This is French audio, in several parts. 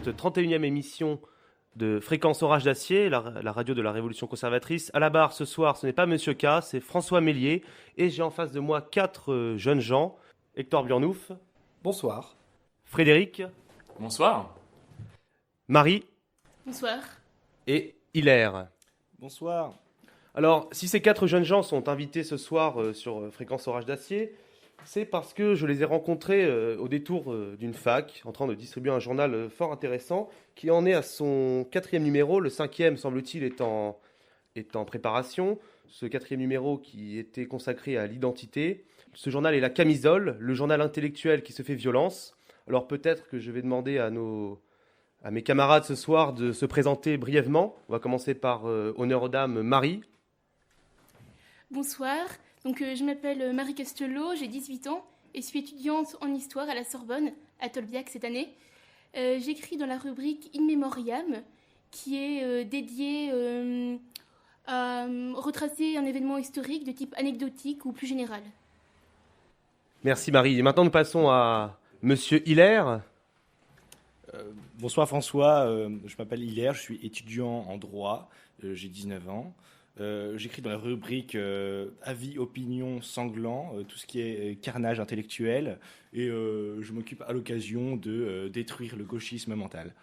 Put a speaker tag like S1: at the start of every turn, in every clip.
S1: cette 31e émission de Fréquence Orage d'Acier, la radio de la Révolution conservatrice. À la barre ce soir, ce n'est pas Monsieur K, c'est François Mélier. Et j'ai en face de moi 4 jeunes gens. Hector Burnouf.
S2: Bonsoir.
S1: Frédéric.
S3: Bonsoir.
S1: Marie.
S4: Bonsoir.
S1: Et Hilaire.
S2: Bonsoir.
S1: Alors, si ces 4 jeunes gens sont invités ce soir sur Fréquence Orage d'Acier, c'est parce que je les ai rencontrés au détour d'une fac, en train de distribuer un journal fort intéressant, qui en est à son 4e numéro. Le 5e, semble-t-il, est en préparation. Ce 4e numéro qui était consacré à l'identité. Ce journal est La Camisole, le journal intellectuel qui se fait violence. Alors peut-être que je vais demander à mes camarades ce soir de se présenter brièvement. On va commencer par honneur aux dames, Marie.
S4: Bonsoir. Donc, je m'appelle Marie Castelot, j'ai 18 ans et suis étudiante en histoire à la Sorbonne, à Tolbiac cette année. J'écris dans la rubrique In Memoriam, qui est dédiée à retracer un événement historique de type anecdotique ou plus général.
S1: Merci Marie. Et maintenant nous passons à Monsieur Hilaire.
S2: Bonsoir François, je m'appelle Hilaire, je suis étudiant en droit, j'ai 19 ans. J'écris dans la rubrique avis, opinion, sanglant, tout ce qui est carnage intellectuel, et je m'occupe à l'occasion de détruire le gauchisme mental.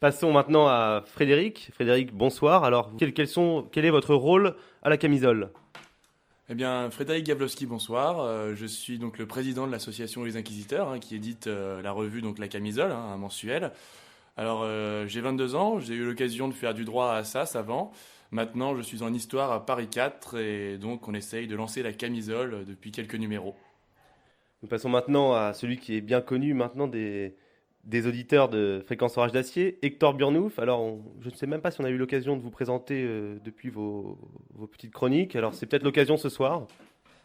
S1: Passons maintenant à Frédéric. Frédéric, bonsoir. Alors, quel est votre rôle à la Camisole ?
S3: Eh bien, Frédéric Gavlowski, bonsoir. Je suis donc le président de l'association Les Inquisiteurs, qui édite la revue donc La Camisole, un mensuel. Alors, j'ai 22 ans, j'ai eu l'occasion de faire du droit à Assas avant. Maintenant, je suis en histoire à Paris 4 et donc on essaye de lancer La Camisole depuis quelques numéros.
S1: Nous passons maintenant à celui qui est bien connu maintenant des auditeurs de Fréquence Orage d'Acier, Hector Burnouf. Alors, je ne sais même pas si on a eu l'occasion de vous présenter depuis vos petites chroniques. Alors, c'est peut-être l'occasion ce soir.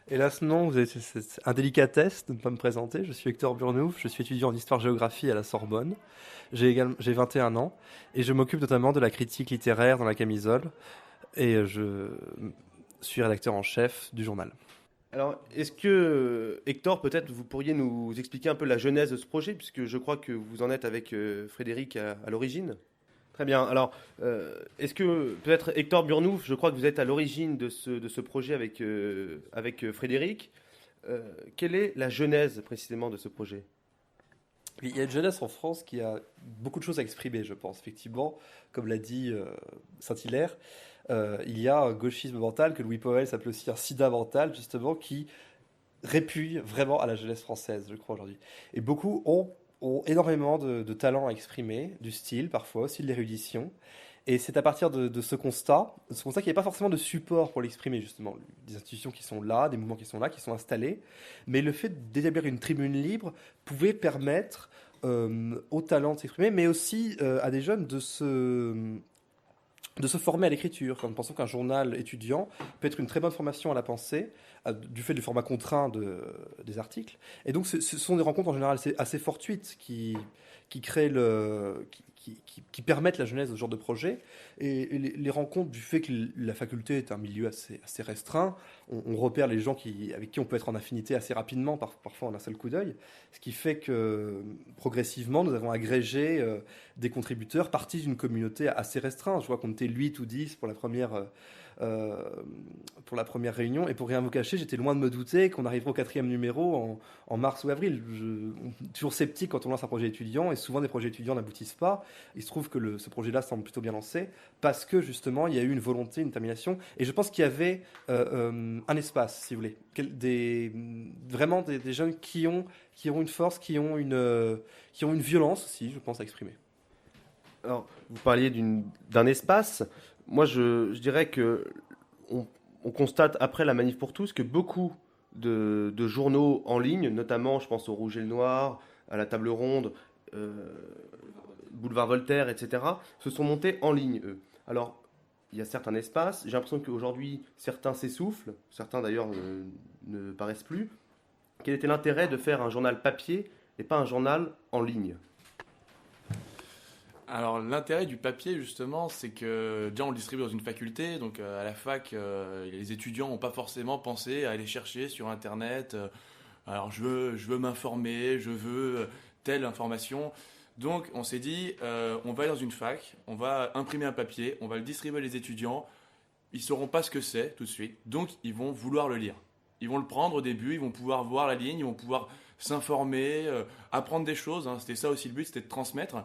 S5: Hélas non, c'est un délicatesse de ne pas me présenter. Je suis Hector Burnouf, je suis étudiant en histoire-géographie à la Sorbonne. J'ai 21 ans et je m'occupe notamment de la critique littéraire dans La Camisole et je suis rédacteur en chef du journal.
S1: Alors, est-ce que, Hector, peut-être vous pourriez nous expliquer un peu la genèse de ce projet, puisque je crois que vous en êtes avec Frédéric à l'origine ? Très bien. Alors, est-ce que, peut-être, Hector Burnouf, je crois que vous êtes à l'origine de ce projet avec Frédéric. Quelle est la genèse, précisément, de ce projet ?
S5: Il y a une jeunesse en France qui a beaucoup de choses à exprimer, je pense. Effectivement, comme l'a dit Saint-Hilaire, il y a un gauchisme mental que Louis Pauwels s'appelle aussi un sida mental, justement, qui répugne vraiment à la jeunesse française, je crois, aujourd'hui. Et beaucoup ont énormément de talent à exprimer, du style parfois, aussi de l'érudition. Et c'est à partir de ce constat qu'il n'y a pas forcément de support pour l'exprimer, justement. Des institutions qui sont là, des mouvements qui sont là, qui sont installés. Mais le fait d'établir une tribune libre pouvait permettre aux talents de s'exprimer, mais aussi à des jeunes de se former à l'écriture. Nous pensons qu'un journal étudiant peut être une très bonne formation à la pensée, du fait du format contraint des articles. Et donc, ce sont des rencontres en général assez fortuites qui créent qui permettent la genèse de ce genre de projet. Et les rencontres, du fait que la faculté est un milieu assez restreint, on repère les gens avec qui on peut être en affinité assez rapidement, parfois en un seul coup d'œil. Ce qui fait que, progressivement, nous avons agrégé des contributeurs partis d'une communauté assez restreinte. Je vois qu'on était 8 ou 10 pour la première réunion. Et pour rien vous cacher, j'étais loin de me douter qu'on arriverait au 4e numéro en mars ou avril. On est toujours sceptique quand on lance un projet étudiant, et souvent des projets étudiants n'aboutissent pas. Il se trouve que ce projet-là semble plutôt bien lancé, parce que justement, il y a eu une volonté, une détermination. Et je pense qu'il y avait un espace, si vous voulez. Vraiment des jeunes qui ont une force, qui ont une violence aussi, je pense, à exprimer.
S1: Alors, vous parliez d'un espace. Moi, je dirais que on constate après la Manif pour tous que beaucoup de journaux en ligne, notamment, je pense au Rouge et le Noir, à la Table Ronde, Boulevard Voltaire, etc., se sont montés en ligne, eux. Alors, il y a certes un espace. J'ai l'impression qu'aujourd'hui, certains s'essoufflent, certains d'ailleurs ne paraissent plus. Quel était l'intérêt de faire un journal papier et pas un journal en ligne ?
S3: Alors, l'intérêt du papier, justement, c'est que déjà on le distribue dans une faculté, donc à la fac, les étudiants n'ont pas forcément pensé à aller chercher sur Internet. Alors, je veux m'informer, je veux telle information. Donc on s'est dit, on va aller dans une fac, on va imprimer un papier, on va le distribuer à les étudiants, ils ne sauront pas ce que c'est tout de suite, donc ils vont vouloir le lire. Ils vont le prendre au début, ils vont pouvoir voir la ligne, ils vont pouvoir s'informer, apprendre des choses, hein. C'était ça aussi le but, c'était de transmettre.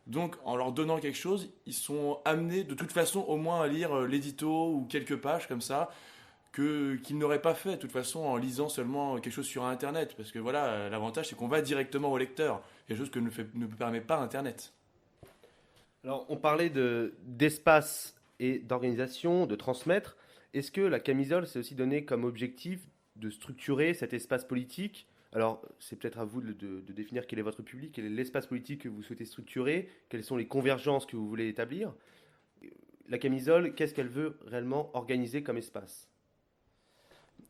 S3: Donc en leur donnant quelque chose, ils sont amenés de toute façon au moins à lire l'édito ou quelques pages comme ça, qu'ils n'auraient pas fait de toute façon en lisant seulement quelque chose sur Internet. Parce que voilà, l'avantage c'est qu'on va directement au lecteur, quelque chose que ne permet pas Internet.
S1: Alors, on parlait d'espace et d'organisation, de transmettre. Est-ce que la camisole s'est aussi donné comme objectif de structurer cet espace politique? Alors, c'est peut-être à vous de définir quel est votre public, quel est l'espace politique que vous souhaitez structurer, quelles sont les convergences que vous voulez établir. La camisole, qu'est-ce qu'elle veut réellement organiser comme espace?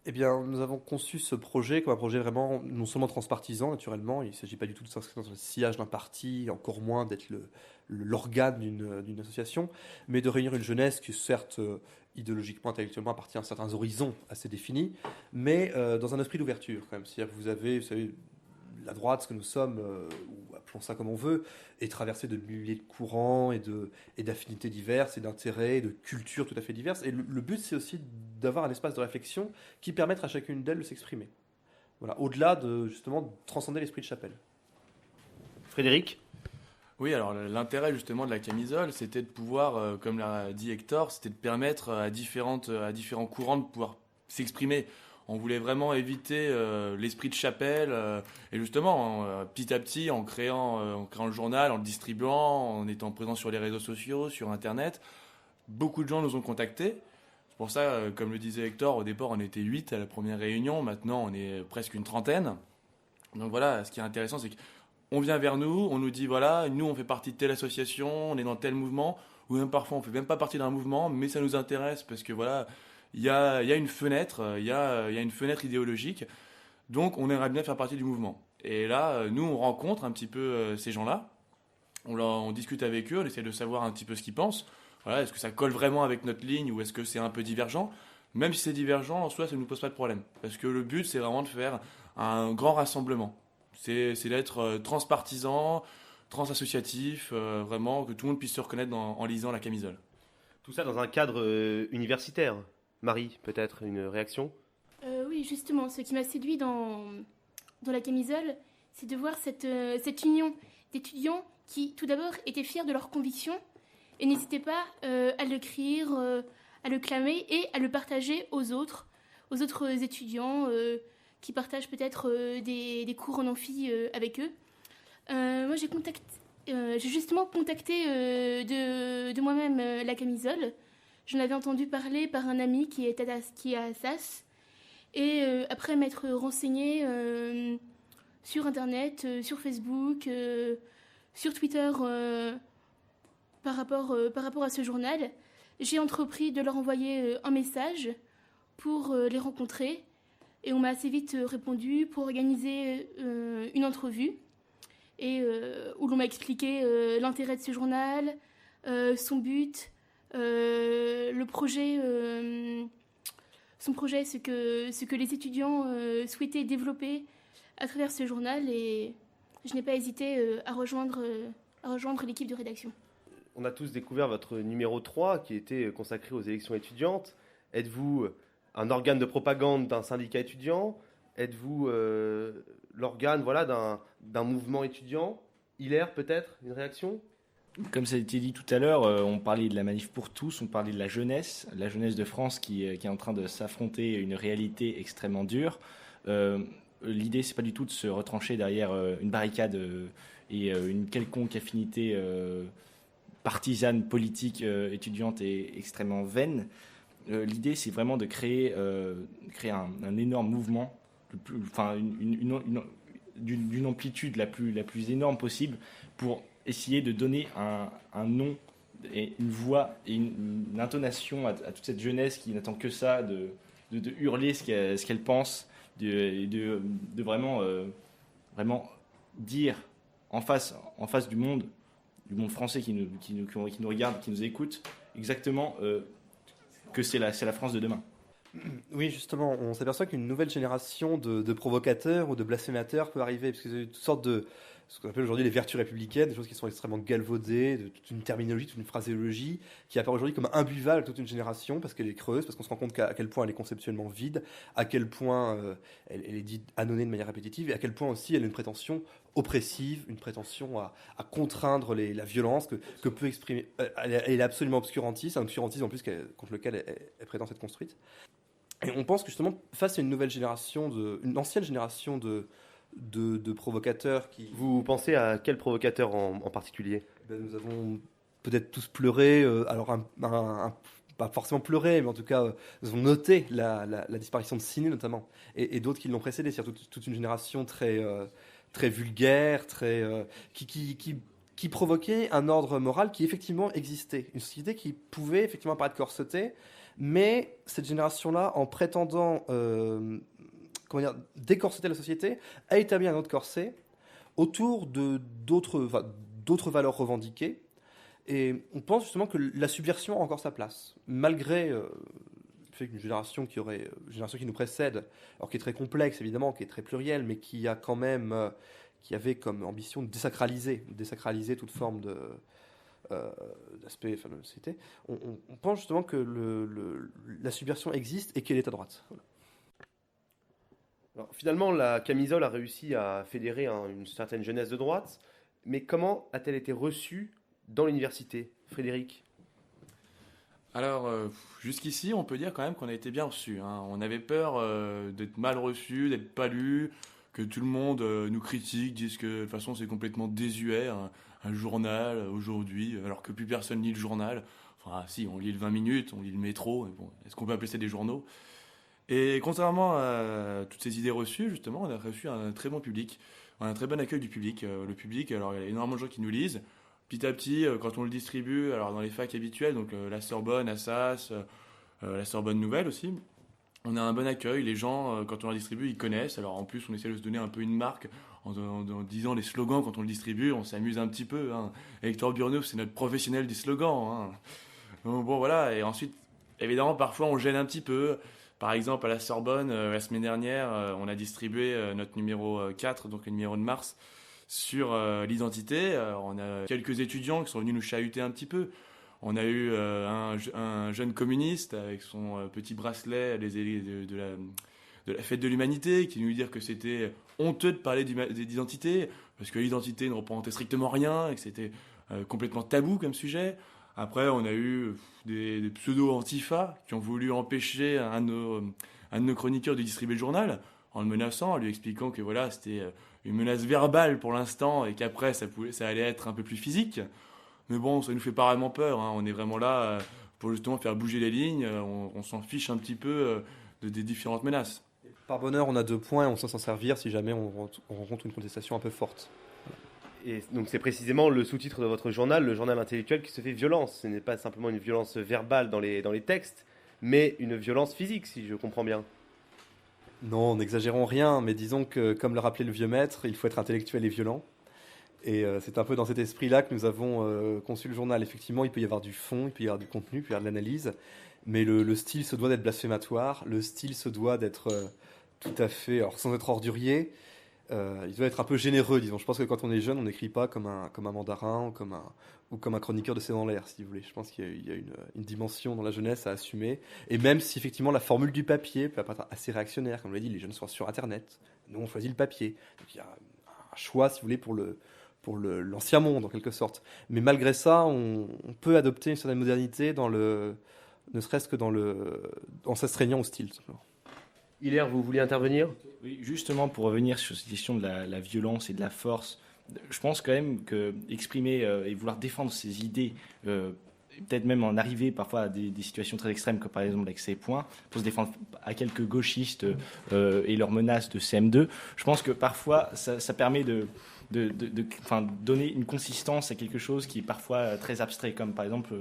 S5: Eh bien, nous avons conçu ce projet comme un projet vraiment non seulement transpartisan, naturellement, il ne s'agit pas du tout de s'inscrire dans le sillage d'un parti, encore moins d'être l'organe d'une association, mais de réunir une jeunesse qui, certes, idéologiquement, intellectuellement, appartient à certains horizons assez définis, mais dans un esprit d'ouverture, quand même. C'est-à-dire que vous savez, la droite, ce que nous sommes, ou appelons ça comme on veut, est traversée de milliers de courants et d'affinités diverses, et d'intérêts, de cultures tout à fait diverses. Et le but, c'est aussi d'avoir un espace de réflexion qui permette à chacune d'elles de s'exprimer. Voilà, au-delà de, justement, transcender l'esprit de chapelle.
S1: Frédéric?
S3: Oui, alors l'intérêt justement de la camisole, c'était de pouvoir, comme l'a dit Hector, c'était de permettre à différents courants de pouvoir s'exprimer. On voulait vraiment éviter l'esprit de chapelle et justement, petit à petit, en créant le journal, en le distribuant, en étant présent sur les réseaux sociaux, sur Internet, beaucoup de gens nous ont contactés. C'est pour ça, comme le disait Hector, au départ on était 8 à la première réunion, maintenant on est presque une trentaine. Donc voilà, ce qui est intéressant, c'est qu'on vient vers nous, on nous dit voilà, nous on fait partie de telle association, on est dans tel mouvement, ou même parfois on ne fait même pas partie d'un mouvement, mais ça nous intéresse parce que voilà, il y a une fenêtre, il y a une fenêtre idéologique, donc on aimerait bien faire partie du mouvement. Et là, nous on rencontre un petit peu ces gens-là, on discute avec eux, on essaie de savoir un petit peu ce qu'ils pensent. Voilà, est-ce que ça colle vraiment avec notre ligne ou est-ce que c'est un peu divergent? Même si c'est divergent, en soi, ça ne nous pose pas de problème. Parce que le but, c'est vraiment de faire un grand rassemblement. C'est d'être transpartisan, transassociatif, vraiment que tout le monde puisse se reconnaître en lisant la camisole.
S1: Tout ça dans un cadre universitaire. Marie, peut-être une réaction?
S4: Oui, justement, ce qui m'a séduit dans la camisole, c'est de voir cette union d'étudiants qui, tout d'abord, étaient fiers de leurs convictions et n'hésitaient pas à l'écrire, à le clamer et à le partager aux autres étudiants qui partagent peut-être des cours en amphi avec eux. Moi, j'ai justement contacté de moi-même la camisole. J'en avais entendu parler par un ami qui est à Assas. Et après m'être renseignée sur Internet, sur Facebook, sur Twitter, par rapport à ce journal, j'ai entrepris de leur envoyer un message pour les rencontrer. Et on m'a assez vite répondu pour organiser une entrevue et où l'on m'a expliqué l'intérêt de ce journal, son but, le projet, son projet, ce que les étudiants souhaitaient développer à travers ce journal. Et je n'ai pas hésité à rejoindre l'équipe de rédaction.
S1: On a tous découvert votre numéro 3 qui était consacré aux élections étudiantes. Êtes-vous un organe de propagande d'un syndicat étudiant? Êtes-vous l'organe d'un mouvement étudiant? Hilaire, peut-être, une réaction?
S2: Comme ça a été dit tout à l'heure, on parlait de la manif pour tous, on parlait de la jeunesse de France qui est en train de s'affronter une réalité extrêmement dure. L'idée, c'est pas du tout de se retrancher derrière une barricade et une quelconque affinité partisane, politique, étudiante et extrêmement vaine. L'idée, c'est vraiment de créer un énorme mouvement, d'une amplitude la plus énorme possible pour essayer de donner un nom et une voix et une intonation à toute cette jeunesse qui n'attend que ça, de hurler ce qu'elle pense, de vraiment dire en face du monde français qui nous regarde, qui nous écoute, exactement que c'est la France de demain.
S5: Oui, justement, on s'aperçoit qu'une nouvelle génération de provocateurs ou de blasphémateurs peut arriver, parce que c'est toutes sortes de ce qu'on appelle aujourd'hui les vertus républicaines, des choses qui sont extrêmement galvaudées, de toute une terminologie, toute une phraséologie, qui apparaît aujourd'hui comme imbuvable à toute une génération, parce qu'elle est creuse, parce qu'on se rend compte à quel point elle est conceptuellement vide, à quel point elle est dite annonnée de manière répétitive, et à quel point aussi elle a une prétention oppressive, une prétention à contraindre la violence que peut exprimer. Elle est absolument obscurantiste, un obscurantisme en plus contre lequel elle prétend s'être construite. Et on pense que justement, face à une nouvelle génération, une ancienne génération de provocateurs qui...
S1: Vous pensez à quel provocateur en particulier?
S5: Nous avons peut-être tous pleuré, pas forcément pleuré, mais en tout cas, nous avons noté la disparition de Ciné notamment, et d'autres qui l'ont précédé, c'est-à-dire toute une génération très vulgaire, qui provoquait un ordre moral qui effectivement existait, une société qui pouvait effectivement paraître corsetée, mais cette génération-là, en prétendant décorseter la société, a établi un autre corset autour d'autres valeurs revendiquées. Et on pense justement que la subversion a encore sa place, malgré le fait qu'une génération qui nous précède, alors qui est très complexe évidemment, qui est très plurielle, mais qui a quand même, qui avait comme ambition de désacraliser toute forme d'aspect de la société. On pense justement que la subversion existe et qu'elle est à droite. Voilà.
S1: Alors, finalement, la camisole a réussi à fédérer une certaine jeunesse de droite, mais comment a-t-elle été reçue dans l'université, Frédéric?
S3: Alors, jusqu'ici, on peut dire quand même qu'on a été bien reçus, hein. On avait peur d'être mal reçus, d'être pas lus, que tout le monde nous critique, dise que de toute façon c'est complètement désuet, un journal aujourd'hui, alors que plus personne lit le journal. Enfin, si, on lit le 20 minutes, on lit le métro, mais bon, est-ce qu'on peut appeler ça des journaux? Et contrairement à toutes ces idées reçues, justement, on a reçu un très bon public. On a un très bon accueil du public. Le public, alors il y a énormément de gens qui nous lisent. Petit à petit, quand on le distribue, alors dans les facs habituelles, donc la Sorbonne, Assas, la Sorbonne Nouvelle aussi, on a un bon accueil. Les gens, quand on la distribue, ils connaissent. Alors en plus, on essaie de se donner un peu une marque en disant les slogans quand on le distribue. On s'amuse un petit peu, hein. Hector Burneuf, c'est notre professionnel des slogans, hein. Donc, bon, voilà. Et ensuite, évidemment, parfois, on gêne un petit peu. Par exemple, à la Sorbonne, la semaine dernière, on a distribué notre numéro 4, donc le numéro de mars, sur l'identité. On a quelques étudiants qui sont venus nous chahuter un petit peu. On a eu un jeune communiste avec son petit bracelet de la fête de l'humanité qui nous dit que c'était honteux de parler d'identité parce que l'identité ne représentait strictement rien et que c'était complètement tabou comme sujet. Après, on a eu des pseudo-antifa qui ont voulu empêcher un de nos chroniqueurs de distribuer le journal en le menaçant, en lui expliquant que voilà, c'était une menace verbale pour l'instant et qu'après, ça allait être un peu plus physique. Mais bon, ça nous fait pas vraiment peur, hein. On est vraiment là pour justement faire bouger les lignes. On s'en fiche un petit peu des différentes menaces.
S5: Par bonheur, on a 2 points et on sait s'en servir si jamais on rencontre une contestation un peu forte.
S1: Et donc c'est précisément le sous-titre de votre journal, le journal intellectuel, qui se fait violence. Ce n'est pas simplement une violence verbale dans les textes, mais une violence physique, si je comprends bien.
S5: Non, n'exagérons rien, mais disons que, comme le rappelait le vieux maître, il faut être intellectuel et violent. Et c'est un peu dans cet esprit-là que nous avons conçu le journal. Effectivement, il peut y avoir du fond, il peut y avoir du contenu, il peut y avoir de l'analyse, mais le style se doit d'être blasphématoire, le style se doit d'être tout à fait, alors sans être ordurier, il doit être un peu généreux, disons. Je pense que quand on est jeune, on n'écrit pas comme un mandarin ou comme un chroniqueur de C'est dans l'air, si vous voulez. Je pense qu'il y a une dimension dans la jeunesse à assumer. Et même si effectivement la formule du papier peut apparaître assez réactionnaire, comme je l'ai dit, les jeunes sont sur Internet. Nous, on choisit le papier. Donc il y a un choix, si vous voulez, pour l'ancien monde, en quelque sorte. Mais malgré ça, on peut adopter une certaine modernité ne serait-ce que en s'astreignant au style, tout simplement.
S1: Hilaire, vous vouliez intervenir?
S2: Oui, justement, pour revenir sur cette question de la violence et de la force, je pense quand même que exprimer et vouloir défendre ses idées, peut-être même en arriver parfois à des situations très extrêmes, comme par exemple avec ces points, pour se défendre à quelques gauchistes et leurs menaces de CM2, je pense que parfois ça permet de donner une consistance à quelque chose qui est parfois très abstrait, comme par exemple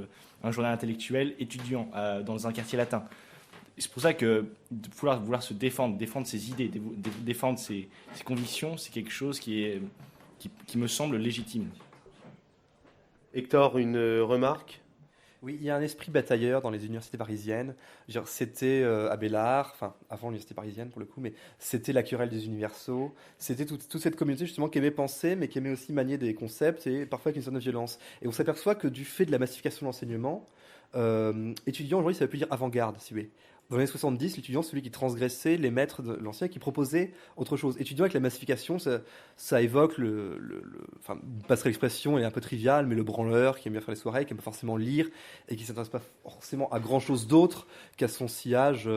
S2: un journal intellectuel étudiant dans un quartier latin. C'est pour ça que vouloir se défendre ses idées, défendre ses convictions, c'est quelque chose qui me semble légitime.
S1: Hector, une remarque?
S5: Oui, il y a un esprit batailleur dans les universités parisiennes. Je veux dire, c'était Abélard, enfin avant l'université parisienne pour le coup, mais c'était la querelle des universaux. C'était toute cette communauté justement qui aimait penser, mais qui aimait aussi manier des concepts et parfois avec une certaine violence. Et on s'aperçoit que du fait de la massification de l'enseignement, étudiant aujourd'hui, ça veut plus dire avant-garde, si vous voulez. Dans les années 70, l'étudiant, c'est celui qui transgressait les maîtres de l'ancien, qui proposait autre chose. Étudiant avec la massification, ça évoque enfin, une passerelle l'expression, elle est un peu triviale, mais le branleur qui aime bien faire les soirées, qui aime pas forcément lire et qui s'intéresse pas forcément à grand chose d'autre qu'à son sillage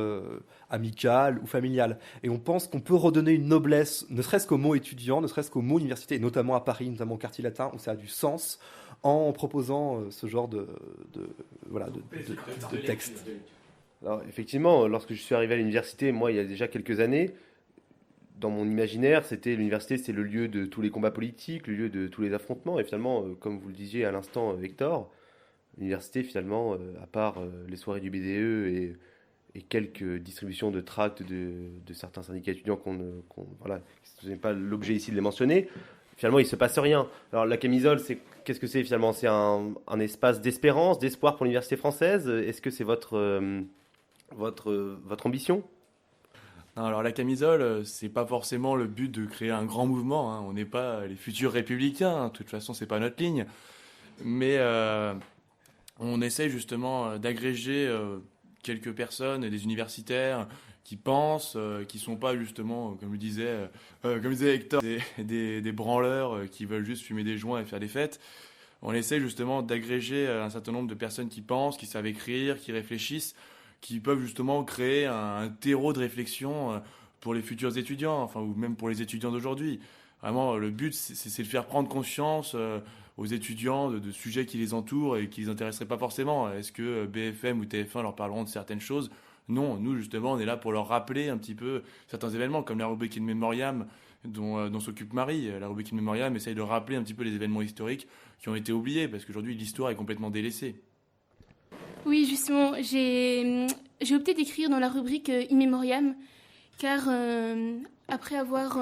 S5: amical ou familial. Et on pense qu'on peut redonner une noblesse, ne serait-ce qu'au mot étudiant, ne serait-ce qu'au mot université, et notamment à Paris, notamment au quartier latin, où ça a du sens, en proposant ce genre voilà, de texte.
S1: Alors, effectivement, lorsque je suis arrivé à l'université, moi, il y a déjà quelques années, dans mon imaginaire, l'université, c'est le lieu de tous les combats politiques, le lieu de tous les affrontements. Et finalement, comme vous le disiez à l'instant, Hector, l'université, finalement, à part les soirées du BDE et quelques distributions de tracts de certains syndicats étudiants voilà, ce n'est pas l'objet ici de les mentionner, finalement, il ne se passe rien. Alors, la camisole, qu'est-ce que c'est finalement? C'est un espace d'espérance, d'espoir pour l'université française. Est-ce que c'est votre ambition?
S3: Non, alors la camisole, c'est pas forcément le but de créer un grand mouvement, hein. On n'est pas les futurs républicains, hein. De toute façon, c'est pas notre ligne. Mais on essaye justement d'agréger quelques personnes, des universitaires qui pensent, qui sont pas justement, comme disait Hector, des branleurs qui veulent juste fumer des joints et faire des fêtes. On essaye justement d'agréger un certain nombre de personnes qui pensent, qui savent écrire, qui réfléchissent, qui peuvent justement créer un terreau de réflexion pour les futurs étudiants, enfin, ou même pour les étudiants d'aujourd'hui. Vraiment, le but, c'est de faire prendre conscience aux étudiants de sujets qui les entourent et qui les intéresseraient pas forcément. Est-ce que BFM ou TF1 leur parleront de certaines choses? Non, nous, justement, on est là pour leur rappeler un petit peu certains événements, comme la rubrique In Memoriam dont s'occupe Marie. La rubrique In Memoriam essaye de rappeler un petit peu les événements historiques qui ont été oubliés, parce qu'aujourd'hui, l'histoire est complètement délaissée.
S4: Oui, justement, j'ai opté d'écrire dans la rubrique In Memoriam, car après avoir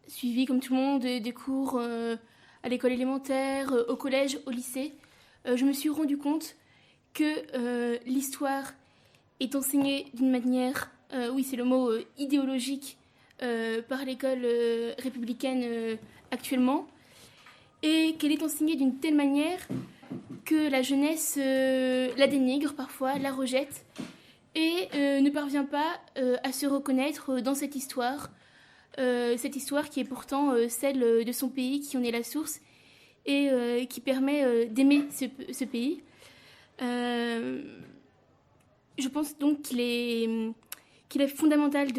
S4: suivi, comme tout le monde, des cours à l'école élémentaire, au collège, au lycée, je me suis rendu compte que l'histoire est enseignée d'une manière, oui, c'est le mot, idéologique par l'école républicaine actuellement, et qu'elle est enseignée d'une telle manière que la jeunesse la dénigre parfois, la rejette, et ne parvient pas à se reconnaître dans cette histoire qui est pourtant celle de son pays, qui en est la source, et qui permet d'aimer ce pays. Je pense donc qu'il est fondamental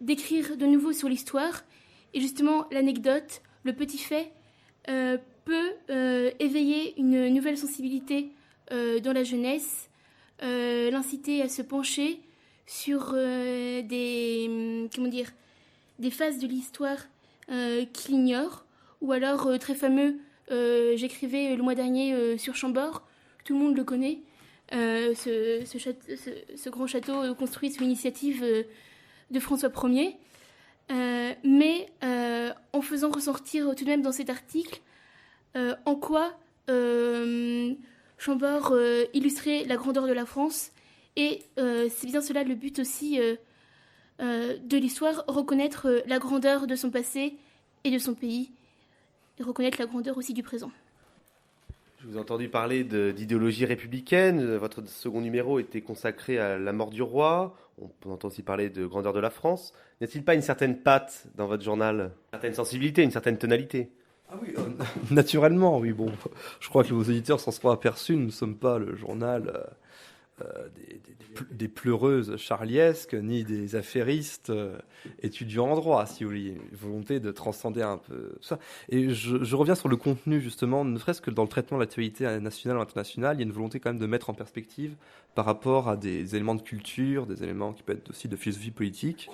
S4: d'écrire de nouveau sur l'histoire, et justement l'anecdote, le petit fait, peut éveiller une nouvelle sensibilité dans la jeunesse, l'inciter à se pencher sur des phases de l'histoire qu'il ignore, ou alors très fameux, j'écrivais le mois dernier sur Chambord, tout le monde le connaît, ce grand château construit sous l'initiative de François Ier, mais en faisant ressortir tout de même dans cet article en quoi Chambord illustrait la grandeur de la France, et c'est bien cela le but aussi de l'histoire, reconnaître la grandeur de son passé et de son pays, et reconnaître la grandeur aussi du présent.
S1: Je vous ai entendu parler d'idéologie républicaine. Votre second numéro était consacré à la mort du roi. On peut entendre aussi parler de grandeur de la France. N'y a-t-il pas une certaine patte dans votre journal, une certaine sensibilité, une certaine tonalité?
S5: Ah oui, naturellement, oui. Bon, je crois que vos auditeurs s'en seront aperçus. Nous ne sommes pas le journal des pleureuses charliesques, ni des affairistes étudiants en droit, si vous voulez. Une volonté de transcender un peu tout ça. Et je reviens sur le contenu, justement, ne serait-ce que dans le traitement de l'actualité nationale ou internationale, il y a une volonté quand même de mettre en perspective par rapport à des éléments de culture, des éléments qui peuvent être aussi de philosophie politique,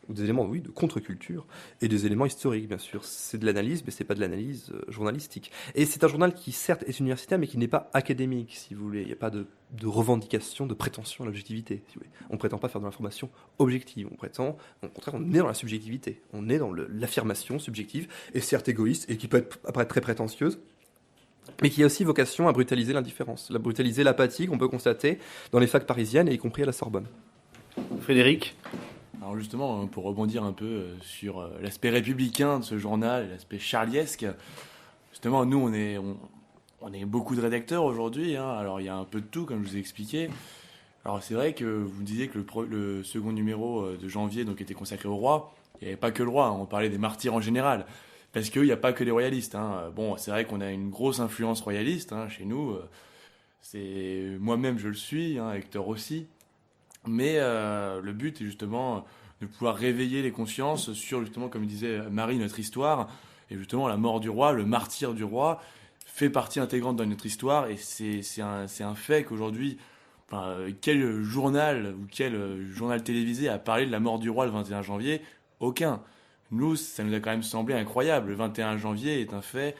S5: ou des éléments, oui, de contre-culture, et des éléments historiques, bien sûr. C'est de l'analyse, mais c'est pas de l'analyse journalistique. Et c'est un journal qui, certes, est universitaire, mais qui n'est pas académique, si vous voulez. Il n'y a pas de revendication, de prétention à l'objectivité, si vous voulez. On ne prétend pas faire de l'information objective. On prétend, au contraire, on est dans la subjectivité. On est dans l'affirmation subjective, et certes égoïste, et qui peut apparaître très prétentieuse, mais qui a aussi vocation à brutaliser l'indifférence, à brutaliser l'apathie qu'on peut constater dans les facs parisiennes et y compris à la Sorbonne.
S1: Frédéric?
S3: Alors justement, pour rebondir un peu sur l'aspect républicain de ce journal, l'aspect charliesque, justement, nous, on est beaucoup de rédacteurs aujourd'hui, hein. Alors il y a un peu de tout, comme je vous ai expliqué. Alors c'est vrai que vous disiez que le second numéro de janvier donc, était consacré au roi. Il n'y avait pas que le roi, hein, on parlait des martyrs en général. Parce qu'il n'y a pas que les royalistes, hein. Bon, c'est vrai qu'on a une grosse influence royaliste, hein, chez nous. C'est moi-même, je le suis, hein, Hector aussi. Mais le but est justement de pouvoir réveiller les consciences sur, justement, comme disait Marie, notre histoire. Et justement, la mort du roi, le martyr du roi, fait partie intégrante de notre histoire. Et c'est un fait qu'aujourd'hui, enfin, quel journal ou quel journal télévisé a parlé de la mort du roi le 21 janvier? Aucun. Nous, ça nous a quand même semblé incroyable. Le 21 janvier est un fait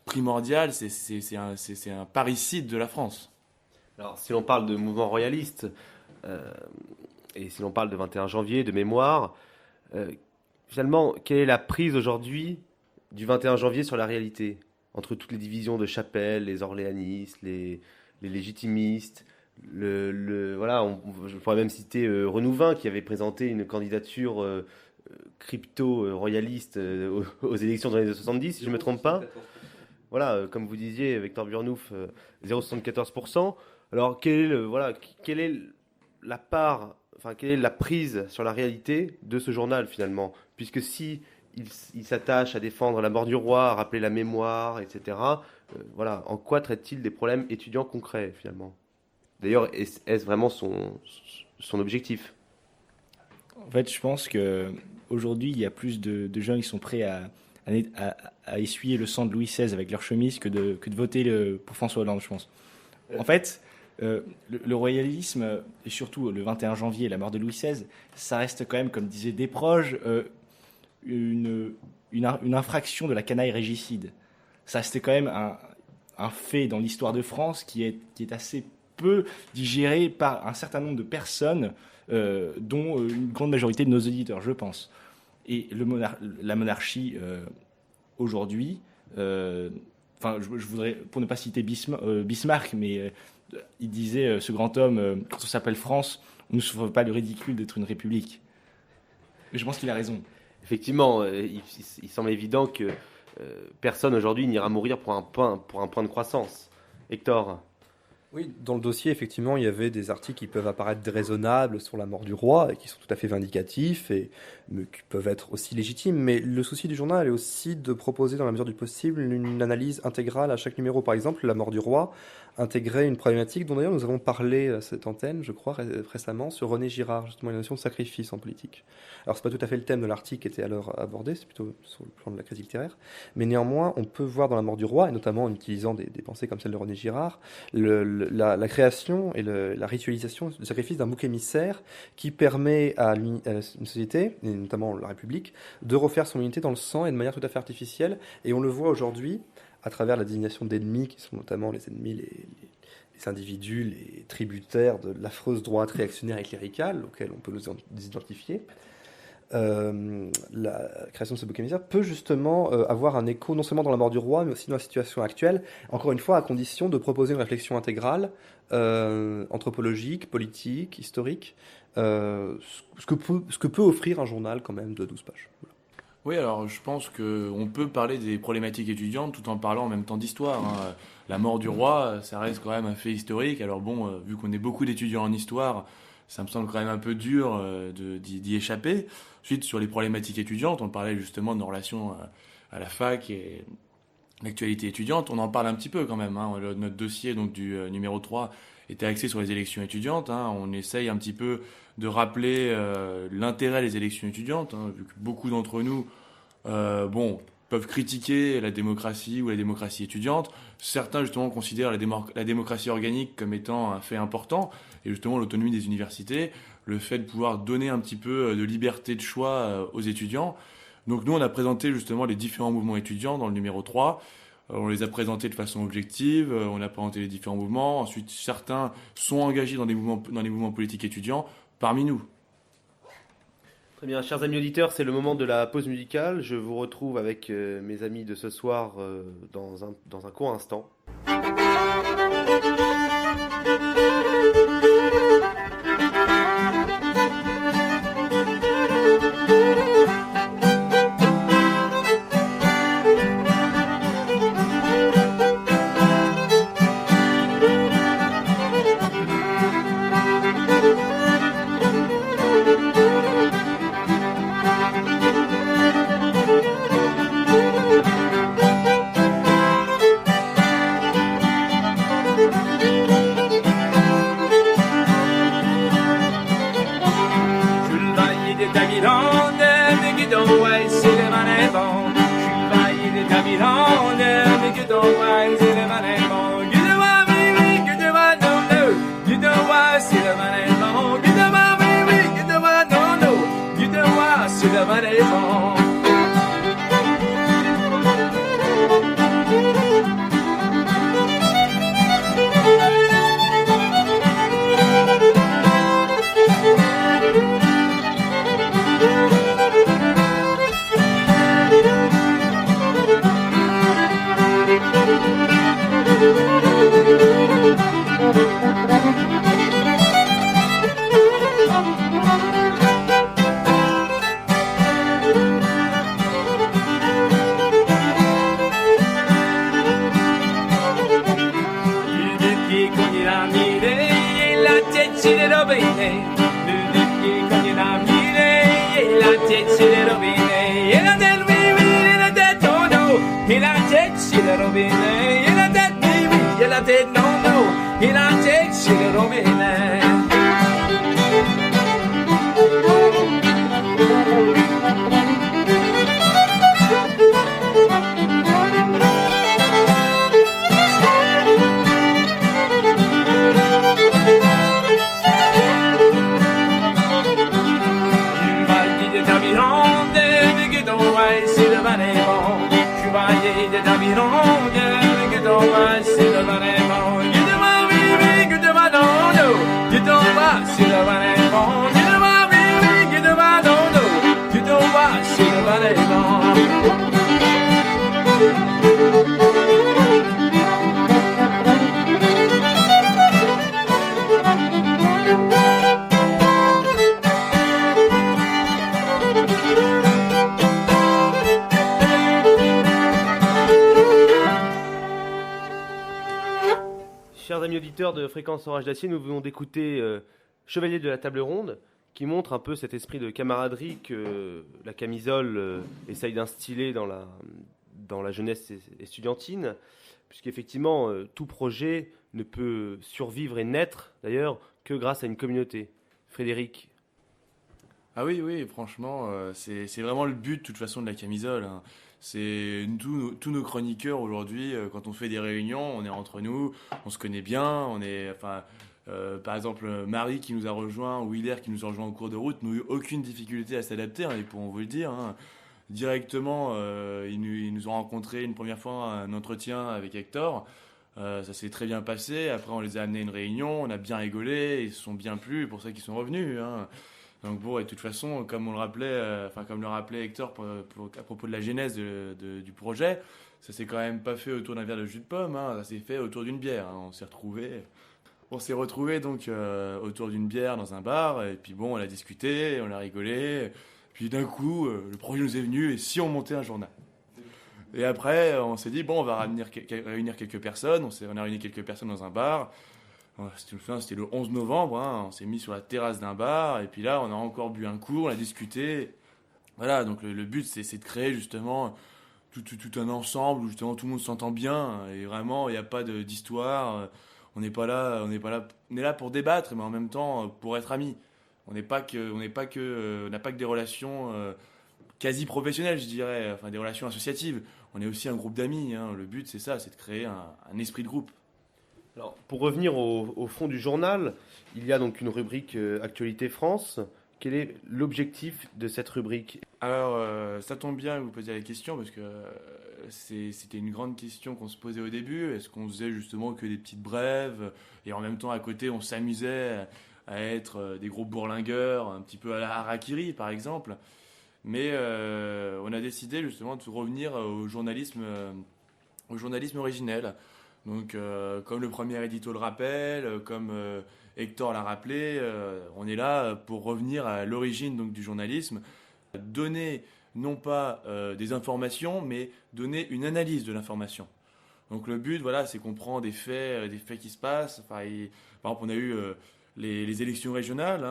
S3: primordial. C'est un parricide de la France.
S1: Alors, si l'on parle de mouvement royaliste, et si l'on parle de 21 janvier, de mémoire, finalement, quelle est la prise aujourd'hui du 21 janvier sur la réalité? Entre toutes les divisions de Chapelle, les orléanistes, les légitimistes, voilà, je pourrais même citer Renouvin qui avait présenté une candidature crypto-royaliste aux élections dans les années 70, si je ne me trompe pas. Voilà, comme vous disiez, Victor Burnouf, 0,74%. Alors, quelle est la part, enfin, quelle est la prise sur la réalité de ce journal finalement? Puisque si il s'attache à défendre la mort du roi, à rappeler la mémoire, etc., voilà, en quoi traite-t-il des problèmes étudiants concrets finalement? D'ailleurs, est-ce vraiment son objectif?
S2: En fait, je pense que aujourd'hui, il y a plus de gens qui sont prêts à essuyer le sang de Louis XVI avec leur chemise que de voter pour François Hollande, je pense. En fait, le royalisme, et surtout le 21 janvier, la mort de Louis XVI, ça reste quand même, comme disait Desproges, une infraction de la canaille régicide. Ça restait quand même un fait dans l'histoire de France qui est assez peu digéré par un certain nombre de personnes, dont une grande majorité de nos auditeurs, je pense. Et la monarchie, aujourd'hui, enfin, je voudrais, pour ne pas citer Bismarck, mais il disait, ce grand homme, quand on s'appelle France, on ne souffre pas le ridicule d'être une république. Mais je pense qu'il a raison.
S1: Effectivement, il semble évident que personne aujourd'hui n'ira mourir pour un point de croissance. Hector?
S5: Oui, dans le dossier, effectivement, il y avait des articles qui peuvent apparaître déraisonnables sur la mort du roi et qui sont tout à fait vindicatifs mais qui peuvent être aussi légitimes. Mais le souci du journal est aussi de proposer, dans la mesure du possible, une analyse intégrale à chaque numéro. Par exemple, la mort du roi intégrait une problématique dont d'ailleurs nous avons parlé à cette antenne, je crois, récemment, sur René Girard, justement, la notion de sacrifice en politique. Alors, c'est pas tout à fait le thème de l'article qui était alors abordé, c'est plutôt sur le plan de la critique littéraire. Mais néanmoins, on peut voir dans la mort du roi, et notamment en utilisant des pensées comme celle de René Girard, la création et la ritualisation du sacrifice d'un bouc émissaire qui permet à une société, et notamment la République, de refaire son unité dans le sang et de manière tout à fait artificielle. Et on le voit aujourd'hui à travers la désignation d'ennemis, qui sont notamment les ennemis, les individus, les tributaires de l'affreuse droite réactionnaire et cléricale, auxquels on peut nous identifier. La création de ce bouc émissaire peut justement avoir un écho non seulement dans la mort du roi, mais aussi dans la situation actuelle, encore une fois à condition de proposer une réflexion intégrale, anthropologique, politique, historique, ce que peut offrir un journal quand même de 12 pages. Voilà.
S3: Oui, alors je pense qu'on peut parler des problématiques étudiantes tout en parlant en même temps d'histoire, hein. La mort du roi, ça reste quand même un fait historique. Alors bon, vu qu'on est beaucoup d'étudiants en histoire, ça me semble quand même un peu dur d'y échapper. Ensuite, sur les problématiques étudiantes, on parlait justement de nos relations à la fac et l'actualité étudiante. On en parle un petit peu quand même, hein. Notre dossier donc, du numéro 3 était axé sur les élections étudiantes, hein. On essaye un petit peu de rappeler l'intérêt des élections étudiantes, hein, vu que beaucoup d'entre nous peuvent critiquer la démocratie ou la démocratie étudiante. Certains, justement, considèrent la démocratie organique comme étant un fait important, et justement l'autonomie des universités, le fait de pouvoir donner un petit peu de liberté de choix aux étudiants. Donc nous, on a présenté justement les différents mouvements étudiants dans le numéro 3. On les a présentés de façon objective, on a présenté les différents mouvements. Ensuite, certains sont engagés dans les mouvements politiques étudiants parmi nous.
S1: Très bien, chers amis auditeurs, c'est le moment de la pause musicale. Je vous retrouve avec mes amis de ce soir dans un court instant. Chers amis auditeurs de Fréquence Orage d'Acier, nous venons d'écouter Chevalier de la Table Ronde, qui montre un peu cet esprit de camaraderie que la camisole essaye d'instiller dans la jeunesse estudiantine, puisqu'effectivement, tout projet ne peut survivre et naître, d'ailleurs, que grâce à une communauté. Frédéric.
S3: Ah oui, franchement, c'est vraiment le but de toute façon de la camisole, hein. C'est tous nos chroniqueurs aujourd'hui, quand on fait des réunions, on est entre nous, on se connaît bien, par exemple Marie qui nous a rejoint ou Hilaire qui nous a rejoint au cours de route, n'ont eu aucune difficulté à s'adapter, hein, ils pourront vous le dire, hein. Directement, ils nous ont rencontrés une première fois un entretien avec Hector, ça s'est très bien passé. Après on les a amenés à une réunion, on a bien rigolé, ils se sont bien plu, pour ça qu'ils sont revenus, hein. Donc bon, et de toute façon, comme le rappelait Hector à propos de la genèse du projet, ça s'est quand même pas fait autour d'un verre de jus de pomme, hein, ça s'est fait autour d'une bière, hein. On s'est retrouvés donc autour d'une bière dans un bar, et puis bon, on a discuté, on a rigolé, puis d'un coup, le projet nous est venu, et si on montait un journal? Et après, on s'est dit, bon, on va réunir quelques personnes, on a réuni quelques personnes dans un bar. C'était le 11 novembre, hein, on s'est mis sur la terrasse d'un bar, et puis là, on a encore bu un coup, on a discuté. Voilà, donc le but, c'est de créer justement tout un ensemble où justement tout le monde s'entend bien, et vraiment, il n'y a pas d'histoire. On n'est pas là, on est là pour débattre, mais en même temps, pour être amis. On n'a pas que des relations quasi professionnelles, je dirais, enfin des relations associatives. On est aussi un groupe d'amis, hein. Le but, c'est ça, c'est de créer un esprit de groupe.
S1: Alors, pour revenir au fond du journal, il y a donc une rubrique Actualité France. Quel est l'objectif de cette rubrique?
S3: Alors, ça tombe bien que vous posiez la question, parce que c'était une grande question qu'on se posait au début. Est-ce qu'on faisait justement que des petites brèves, et en même temps, à côté, on s'amusait à être des gros bourlingueurs, un petit peu à la harakiri par exemple. Mais on a décidé justement de revenir au journalisme originel. Donc, comme le premier édito le rappelle, comme Hector l'a rappelé, on est là pour revenir à l'origine donc, du journalisme, donner non pas des informations, mais donner une analyse de l'information. Donc le but, voilà, c'est qu'on prend des faits qui se passent. Enfin, par exemple, on a eu les élections régionales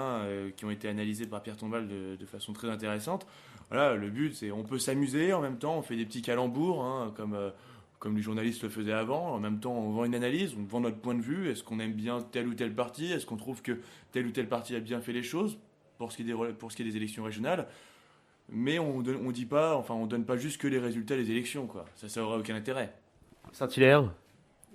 S3: qui ont été analysées par Pierre Tombal de façon très intéressante. Voilà, le but, c'est on peut s'amuser en même temps, on fait des petits calembours, comme les journalistes le faisaient avant. En même temps, on vend une analyse, on vend notre point de vue. Est-ce qu'on aime bien tel ou tel parti? Est-ce qu'on trouve que tel ou tel parti a bien fait les choses pour ce qui est des élections régionales? Mais on dit pas, enfin, on donne pas juste que les résultats des élections, quoi. Ça aurait aucun intérêt.
S1: Saint-Hilaire.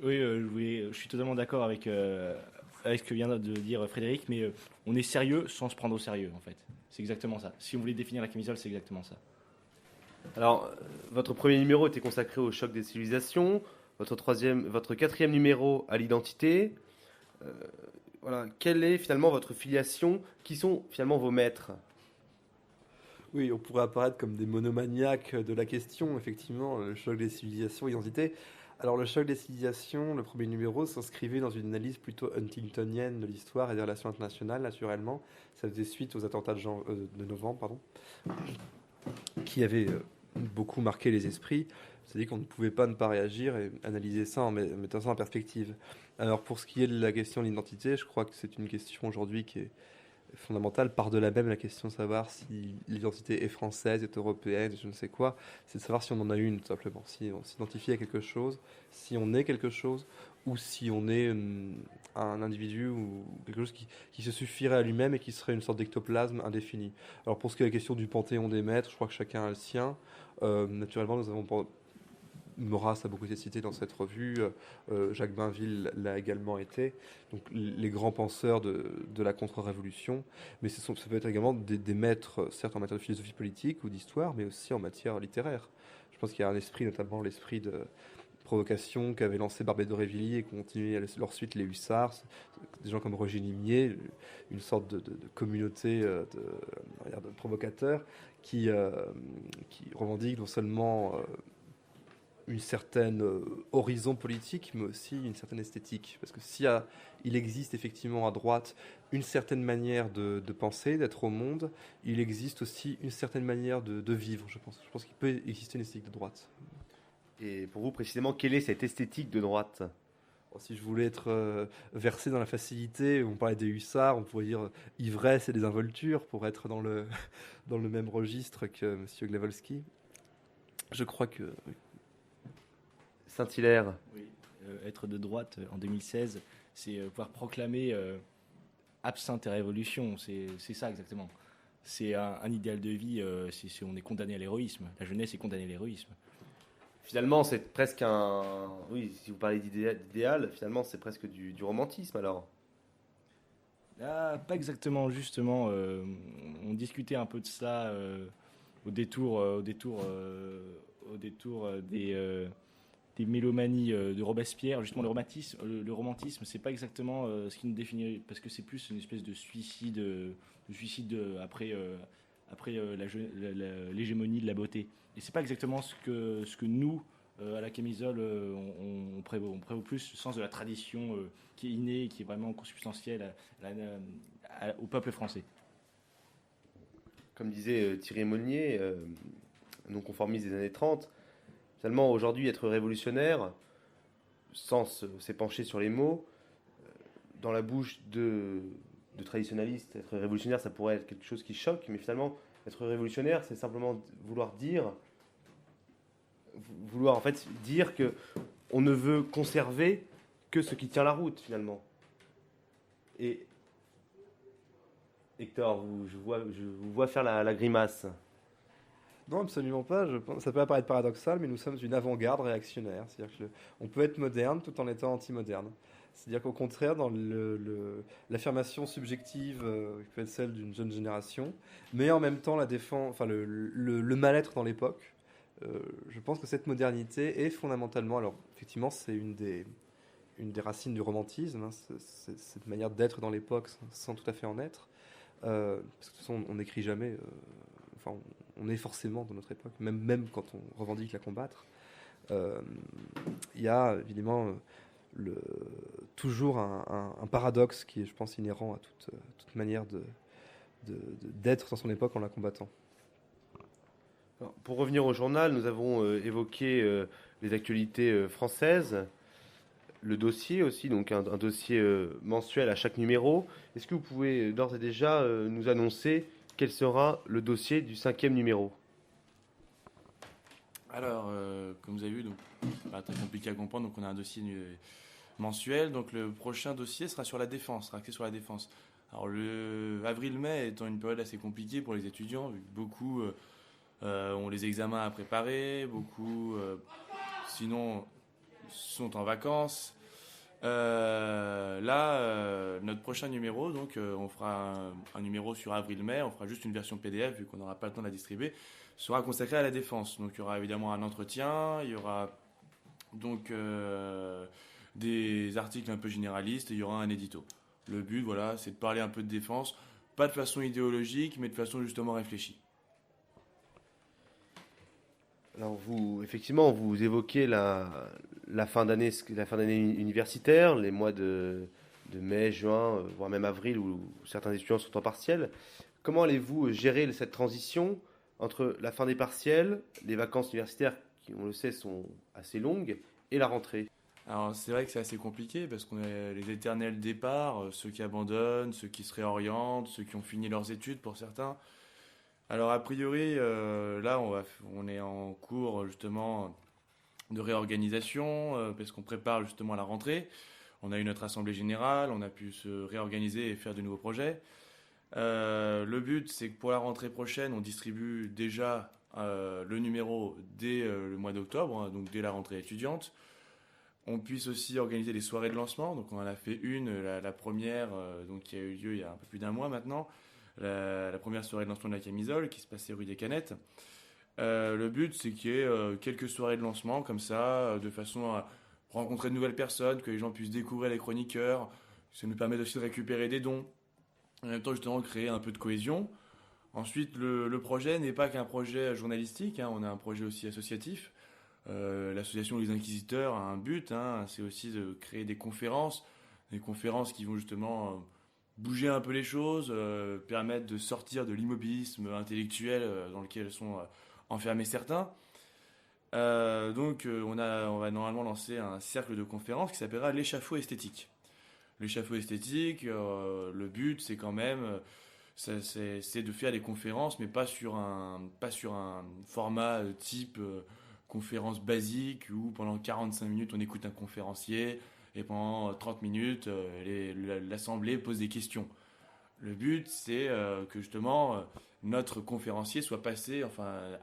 S2: Oui, je suis totalement d'accord avec ce que vient de dire Frédéric, mais on est sérieux sans se prendre au sérieux, en fait. C'est exactement ça. Si on voulait définir la camisole, c'est exactement ça.
S1: Alors, votre premier numéro était consacré au choc des civilisations, votre quatrième numéro à l'identité. Voilà. Quelle est finalement votre filiation? Qui sont finalement vos maîtres?
S5: Oui, on pourrait apparaître comme des monomaniaques de la question, effectivement, le choc des civilisations, identité. Alors, le choc des civilisations, le premier numéro, s'inscrivait dans une analyse plutôt huntingtonienne de l'histoire et des relations internationales, naturellement. Ça faisait suite aux attentats de novembre, qui avaient beaucoup marqué les esprits. C'est-à-dire qu'on ne pouvait pas ne pas réagir et analyser ça en mettant ça en perspective. Alors, pour ce qui est de la question de l'identité, je crois que c'est une question aujourd'hui qui est fondamentale, par-delà même la question de savoir si l'identité est française, est européenne, je ne sais quoi, c'est de savoir si on en a une, tout simplement, si on s'identifie à quelque chose, si on est quelque chose, ou si on est un individu ou quelque chose qui se suffirait à lui-même et qui serait une sorte d'ectoplasme indéfini. Alors pour ce qui est la question du panthéon des maîtres, je crois que chacun a le sien. Naturellement, nous avons... Maurras a beaucoup été cité dans cette revue, Jacques Bainville l'a également été, donc les grands penseurs de la contre-révolution, mais ça peut être également des maîtres, certes en matière de philosophie politique ou d'histoire, mais aussi en matière littéraire. Je pense qu'il y a un esprit, notamment l'esprit de provocation qu'avait lancé Barbé d'Aurevilly et continué à leur suite les Hussards, des gens comme Roger Nimier, une sorte de communauté de provocateurs qui revendiquent non seulement une certaine horizon politique, mais aussi une certaine esthétique. Parce que il existe effectivement à droite une certaine manière de penser, d'être au monde, il existe aussi une certaine manière de vivre, je pense. Je pense qu'il peut exister une esthétique de droite.
S1: Et pour vous, précisément, quelle est cette esthétique de droite?
S5: Si je voulais être versé dans la facilité, on parlait des hussards, on pourrait dire ivresse et désinvolture pour être dans le même registre que M. Glawolski. Je crois que... Oui.
S1: Saint-Hilaire.
S2: Oui, être de droite en 2016, c'est pouvoir proclamer absinthe et révolution, c'est ça exactement. C'est un idéal de vie, on est condamné à l'héroïsme. La jeunesse est condamnée à l'héroïsme.
S1: Finalement, c'est presque un... Oui, si vous parlez d'idéal, finalement, c'est presque du romantisme, alors.
S2: Ah, pas exactement, justement. On discutait un peu de ça au détour des mélomanies de Robespierre. Justement, le romantisme, c'est pas exactement ce qui nous définit, parce que c'est plus une espèce de suicide après l'hégémonie de la beauté. Et c'est pas exactement ce que nous, à la camisole, on prévaut. On prévaut plus le sens de la tradition qui est inné, qui est vraiment consubstantielle au peuple français.
S1: Comme disait Thierry Monnier, non-conformiste des années 30, finalement, aujourd'hui, être révolutionnaire, sans s'épancher sur les mots, dans la bouche de traditionnalistes, être révolutionnaire, ça pourrait être quelque chose qui choque, mais finalement, être révolutionnaire, c'est simplement vouloir en fait dire que on ne veut conserver que ce qui tient la route, finalement. Et Hector, je vous vois faire la grimace.
S5: Non, absolument pas. Ça peut apparaître paradoxal, mais nous sommes une avant-garde réactionnaire. C'est-à-dire qu'on peut être moderne tout en étant anti-moderne. C'est-à-dire qu'au contraire, dans l'affirmation subjective qui peut être celle d'une jeune génération, mais en même temps le mal-être dans l'époque, je pense que cette modernité est fondamentalement... Alors, effectivement, c'est une une des racines du romantisme, hein, cette manière d'être dans l'époque sans tout à fait en être. Parce que de toute façon, on n'écrit jamais, enfin, on est forcément dans notre époque, même quand on revendique la combattre. Il y a évidemment toujours un paradoxe qui est, je pense, inhérent à toute manière d'être dans son époque en la combattant.
S1: Alors, pour revenir au journal, nous avons évoqué les actualités françaises, le dossier aussi, donc un dossier mensuel à chaque numéro. Est-ce que vous pouvez d'ores et déjà nous annoncer quel sera le dossier du 5e numéro?
S3: Alors, comme vous avez vu, donc, pas très compliqué à comprendre, donc on a un dossier mensuel. Donc le prochain dossier sera sur la défense, sera axé sur la défense. Alors le avril-mai étant une période assez compliquée pour les étudiants, vu que beaucoup ont les examens à préparer, beaucoup sinon sont en vacances. Notre prochain numéro, donc on fera un numéro sur avril-mai, on fera juste une version PDF vu qu'on n'aura pas le temps de la distribuer, sera consacré à la défense. Donc il y aura évidemment un entretien, il y aura donc des articles un peu généralistes et il y aura un édito. Le but, voilà, c'est de parler un peu de défense, pas de façon idéologique, mais de façon justement réfléchie.
S1: Alors effectivement, vous évoquez la fin d'année universitaire, les mois de mai, juin, voire même avril, où certains étudiants sont en partiel. Comment allez-vous gérer cette transition entre la fin des partiels, les vacances universitaires, qui, on le sait, sont assez longues, et la rentrée?
S3: Alors c'est vrai que c'est assez compliqué parce qu'on a les éternels départs, ceux qui abandonnent, ceux qui se réorientent, ceux qui ont fini leurs études pour certains. Alors a priori, là on est en cours justement de réorganisation parce qu'on prépare justement la rentrée. On a eu notre assemblée générale, on a pu se réorganiser et faire de nouveaux projets. Le but c'est que pour la rentrée prochaine, on distribue déjà le numéro dès le mois d'octobre, hein, donc dès la rentrée étudiante. On puisse aussi organiser des soirées de lancement. Donc on en a fait la première, donc qui a eu lieu il y a un peu plus d'un mois maintenant. La première soirée de lancement de la camisole qui se passait rue des Canettes. Le but c'est qu'il y ait quelques soirées de lancement comme ça, de façon à rencontrer de nouvelles personnes, que les gens puissent découvrir les chroniqueurs. Ça nous permet aussi de récupérer des dons. En même temps justement créer un peu de cohésion. Ensuite le projet n'est pas qu'un projet journalistique, hein, on a un projet aussi associatif. L'association Les Inquisiteurs a un but, hein, c'est aussi de créer des conférences qui vont justement bouger un peu les choses, permettre de sortir de l'immobilisme intellectuel dans lequel sont enfermés certains. On va normalement lancer un cercle de conférences qui s'appellera l'échafaud esthétique. L'échafaud esthétique, le but c'est quand même c'est de faire des conférences, mais pas sur un format type conférence basique où pendant 45 minutes on écoute un conférencier et pendant 30 minutes l'assemblée pose des questions. Le but c'est que justement notre conférencier soit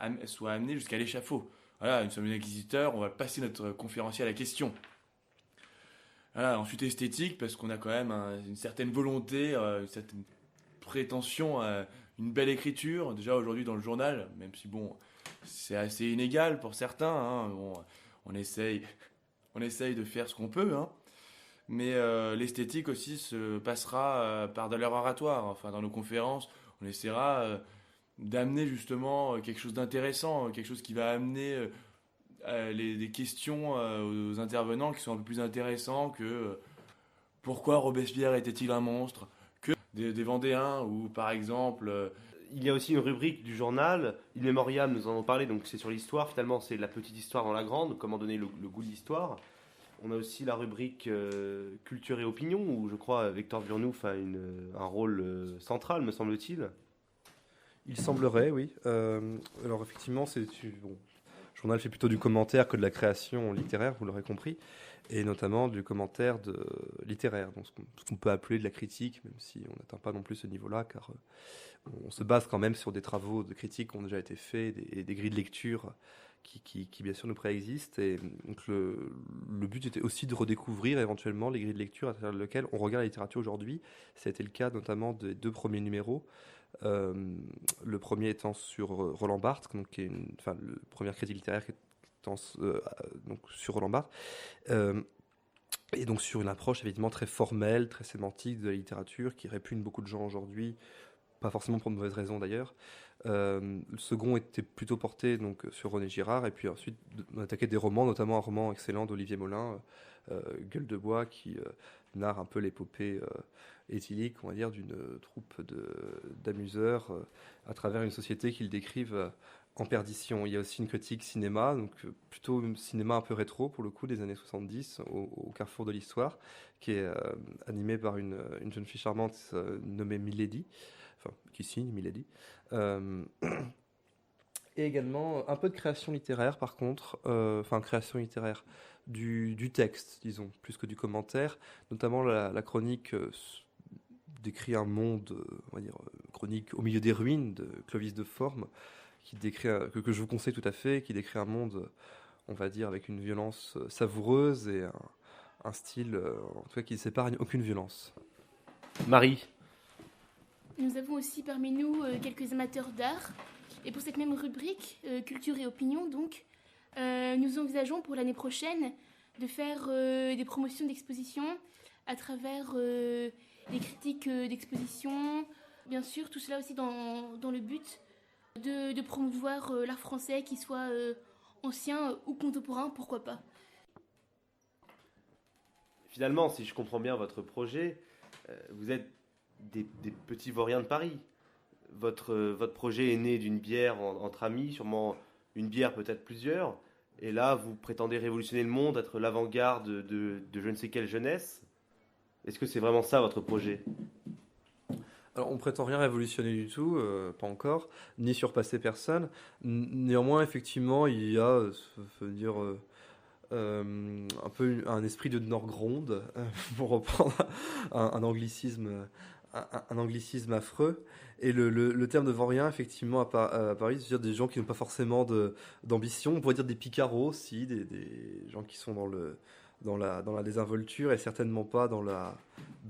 S3: amené jusqu'à l'échafaud. Voilà, nous sommes des inquisiteurs, on va passer notre conférencier à la question. Voilà, ensuite esthétique parce qu'on a quand même une certaine volonté, une certaine prétention à une belle écriture. Déjà aujourd'hui dans le journal, même si bon, c'est assez inégal pour certains, hein. Bon, on essaye de faire ce qu'on peut, hein. Mais l'esthétique aussi se passera par de l'art oratoire. Enfin, dans nos conférences, on essaiera d'amener justement quelque chose d'intéressant, quelque chose qui va amener des questions aux intervenants qui sont un peu plus intéressants que pourquoi Robespierre était-il un monstre, que des Vendéens ou par exemple
S1: Il y a aussi une rubrique du journal, In Memoriam, nous en avons parlé, donc c'est sur l'histoire, finalement c'est la petite histoire dans la grande, comment donner le goût de l'histoire. On a aussi la rubrique culture et opinion, où je crois Victor Burnouf a un rôle central, me semble-t-il.
S5: Il semblerait, oui. Alors effectivement, le journal fait plutôt du commentaire que de la création littéraire, vous l'aurez compris, et notamment du commentaire littéraire, donc ce qu'on peut appeler de la critique, même si on n'atteint pas non plus ce niveau-là, car on se base quand même sur des travaux de critique qui ont déjà été faits, des grilles de lecture qui bien sûr nous préexistent. Et donc le but était aussi de redécouvrir éventuellement les grilles de lecture à travers lesquelles on regarde la littérature aujourd'hui. Ça a été le cas notamment des 2 premiers numéros. Le premier étant sur Roland Barthes, donc qui est la première critique littéraire qui est donc sur Roland Barthes. Et donc sur une approche évidemment très formelle, très sémantique de la littérature, qui répugne beaucoup de gens aujourd'hui, pas forcément pour de mauvaises raisons d'ailleurs. Le second était plutôt porté donc, sur René Girard, et puis ensuite on attaquait des romans, notamment un roman excellent d'Olivier Molin, Gueule de bois, qui narre un peu l'épopée éthylique, on va dire, d'une troupe d'amuseurs à travers une société qu'ils décrivent en perdition. Il y a aussi une critique cinéma, donc plutôt un cinéma un peu rétro pour le coup, des années 70, au carrefour de l'histoire, qui est animée par une jeune fille charmante nommée Milady, enfin qui signe Milady. Et également un peu de création littéraire par contre, enfin création littéraire du texte, disons, plus que du commentaire, notamment la chronique décrit un monde, on va dire, chronique au milieu des ruines de Clovis de Forme, qui décrit, que je vous conseille tout à fait, qui décrit un monde, on va dire, avec une violence savoureuse et un style, en tout cas, qui ne s'épargne aucune violence.
S1: Marie.
S4: Nous avons aussi parmi nous quelques amateurs d'art. Et pour cette même rubrique, culture et opinion, donc, nous envisageons pour l'année prochaine de faire des promotions d'expositions à travers des critiques d'exposition. Bien sûr, tout cela aussi dans le but de promouvoir l'art français, qu'il soit ancien ou contemporain, pourquoi pas.
S1: Finalement, si je comprends bien votre projet, vous êtes des petits vauriens de Paris. Votre projet est né d'une bière entre amis, sûrement une bière, peut-être plusieurs. Et là, vous prétendez révolutionner le monde, être l'avant-garde de je ne sais quelle jeunesse. Est-ce que c'est vraiment ça votre projet ?
S5: Alors, on prétend rien révolutionner du tout, pas encore, ni surpasser personne. Néanmoins, effectivement, il y a, dire, un peu un esprit de Nord-Gronde, pour reprendre un anglicisme, un anglicisme affreux. Et le terme de vaurien, effectivement, à Paris, c'est-à-dire des gens qui n'ont pas forcément d'ambition. On pourrait dire des picaros aussi, des gens qui sont dans la désinvolture et certainement pas dans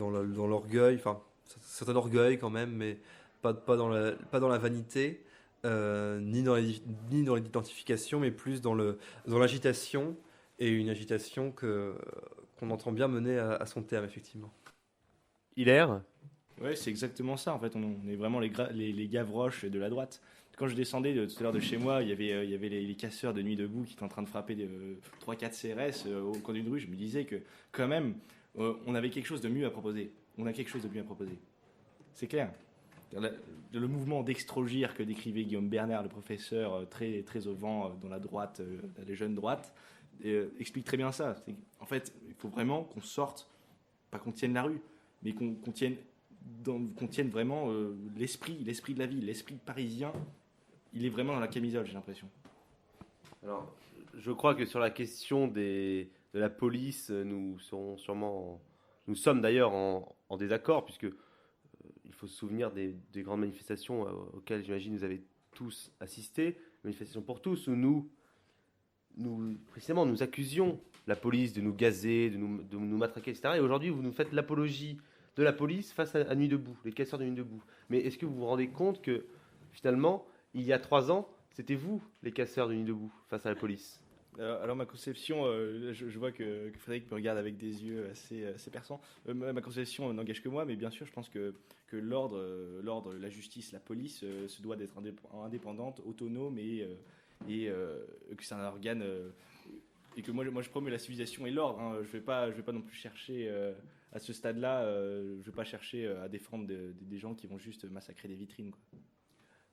S5: l'orgueil. Enfin, certain orgueil quand même, mais pas dans la vanité, ni dans l'identification, mais plus dans l'agitation, et une agitation qu'on entend bien mener à son terme, effectivement.
S1: Hilaire ?
S2: Ouais, c'est exactement ça. En fait, on est vraiment les Gavroches de la droite. Quand je descendais tout à l'heure de chez moi, il y avait les casseurs de Nuit debout qui étaient en train de frapper 3-4 CRS au coin d'une rue. Je me disais que, quand même, on avait quelque chose de mieux à proposer. On a quelque chose de mieux à proposer. C'est clair. Le mouvement d'extrogir que décrivait Guillaume Bernard, le professeur très, très au vent dans la droite, les jeunes droites, explique très bien ça. En fait, il faut vraiment qu'on sorte, pas qu'on tienne la rue, mais qu'on tienne vraiment l'esprit de la ville, l'esprit parisien. Il est vraiment dans la camisole, j'ai l'impression.
S1: Alors, je crois que sur la question de la police, nous sommes d'ailleurs en désaccord, puisque il faut se souvenir des grandes manifestations auxquelles j'imagine vous avez tous assisté, manifestations pour tous, où nous précisément nous accusions la police de nous gazer, de nous matraquer, etc. Et aujourd'hui, vous nous faites l'apologie de la police face à Nuit debout, les casseurs de Nuit debout. Mais est-ce que vous vous rendez compte que finalement, il y a 3 ans, c'était vous les casseurs de Nuit debout face à la police ?
S2: Alors ma conception, je vois que Frédéric me regarde avec des yeux assez perçants. Ma conception n'engage que moi, mais bien sûr, je pense que l'ordre, la justice, la police se doit d'être indépendante, autonome et que c'est un organe et que moi je promets la civilisation et l'ordre. Hein. Je vais pas non plus chercher à ce stade-là. Je vais pas chercher à défendre des gens qui vont juste massacrer des vitrines, quoi.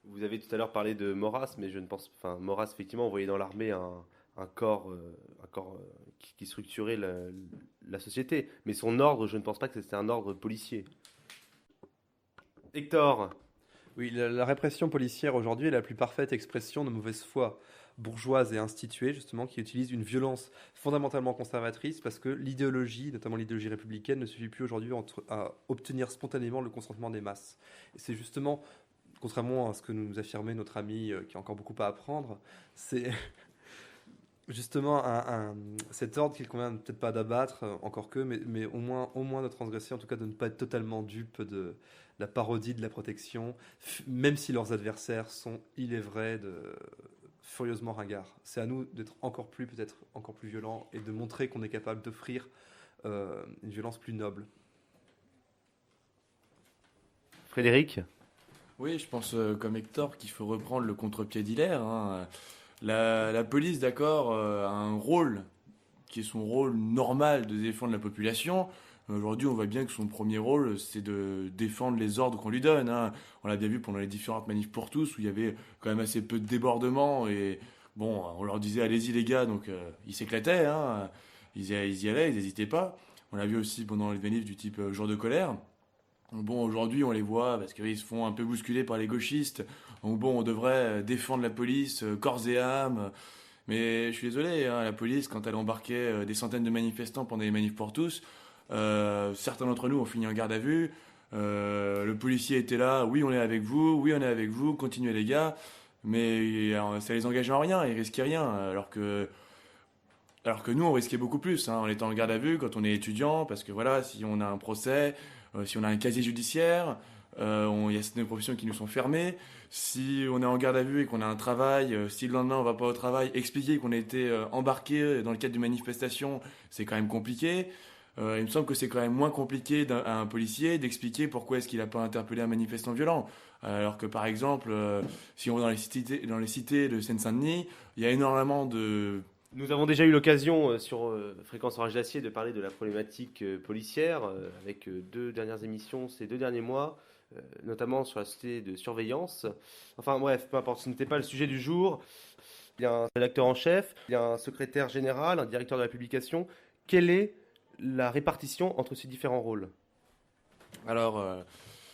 S1: Vous avez tout à l'heure parlé de Maurras, mais je ne pense, enfin Maurras effectivement, on voyait dans l'armée un corps qui structurait la société. Mais son ordre, je ne pense pas que c'était un ordre policier. Hector.
S5: Oui, la répression policière aujourd'hui est la plus parfaite expression de mauvaise foi bourgeoise et instituée, justement, qui utilise une violence fondamentalement conservatrice parce que l'idéologie, notamment l'idéologie républicaine, ne suffit plus aujourd'hui à obtenir spontanément le consentement des masses. Et c'est justement, contrairement à ce que nous affirmait notre ami qui a encore beaucoup à apprendre, c'est justement cet ordre qu'il convient peut-être pas d'abattre, encore que, mais au moins de transgresser, en tout cas de ne pas être totalement dupe de la parodie de la protection, même si leurs adversaires sont, il est vrai, furieusement ringards. C'est à nous d'être peut-être encore plus violents et de montrer qu'on est capable d'offrir une violence plus noble.
S1: Frédéric?
S3: Oui, je pense comme Hector qu'il faut reprendre le contre-pied d'Hilaire, hein. La police, d'accord, a un rôle qui est son rôle normal de défendre la population. Aujourd'hui, on voit bien que son premier rôle, c'est de défendre les ordres qu'on lui donne, hein. On l'a bien vu pendant les différentes manifs pour tous, où il y avait quand même assez peu de débordements. Et bon, on leur disait allez-y les gars, donc ils s'éclataient, hein. Ils y allaient, ils n'hésitaient pas. On l'a vu aussi pendant les manifs du type jour de colère. Bon, aujourd'hui, on les voit parce qu'ils se font un peu bousculer par les gauchistes. Donc bon, on devrait défendre la police corps et âme. Mais je suis désolé, hein, la police, quand elle embarquait des centaines de manifestants pendant les manifs pour tous, certains d'entre nous ont fini en garde à vue. Le policier était là, oui, on est avec vous, oui, on est avec vous, continuez les gars. Mais alors, ça les engageait en rien, ils risquaient rien. Alors que nous, on risquait beaucoup plus, hein, en étant en garde à vue quand on est étudiant, parce que voilà, si on a un procès, si on a un casier judiciaire, il y a certaines professions qui nous sont fermées. Si on est en garde à vue et qu'on a un travail, si le lendemain on va pas au travail, expliquer qu'on a été embarqué dans le cadre d'une manifestation, c'est quand même compliqué. Il me semble que c'est quand même moins compliqué à un policier d'expliquer pourquoi est-ce qu'il n'a pas interpellé un manifestant violent. Alors que par exemple, si on va dans les cités de Seine-Saint-Denis, il y a énormément de...
S1: Nous avons déjà eu l'occasion sur Fréquence Orage d'Acier de parler de la problématique policière avec 2 dernières émissions ces 2 derniers mois, notamment sur la société de surveillance. Enfin bref, peu importe, ce n'était pas le sujet du jour. Il y a un rédacteur en chef, il y a un secrétaire général, un directeur de la publication. Quelle est la répartition entre ces différents rôles?
S3: Alors,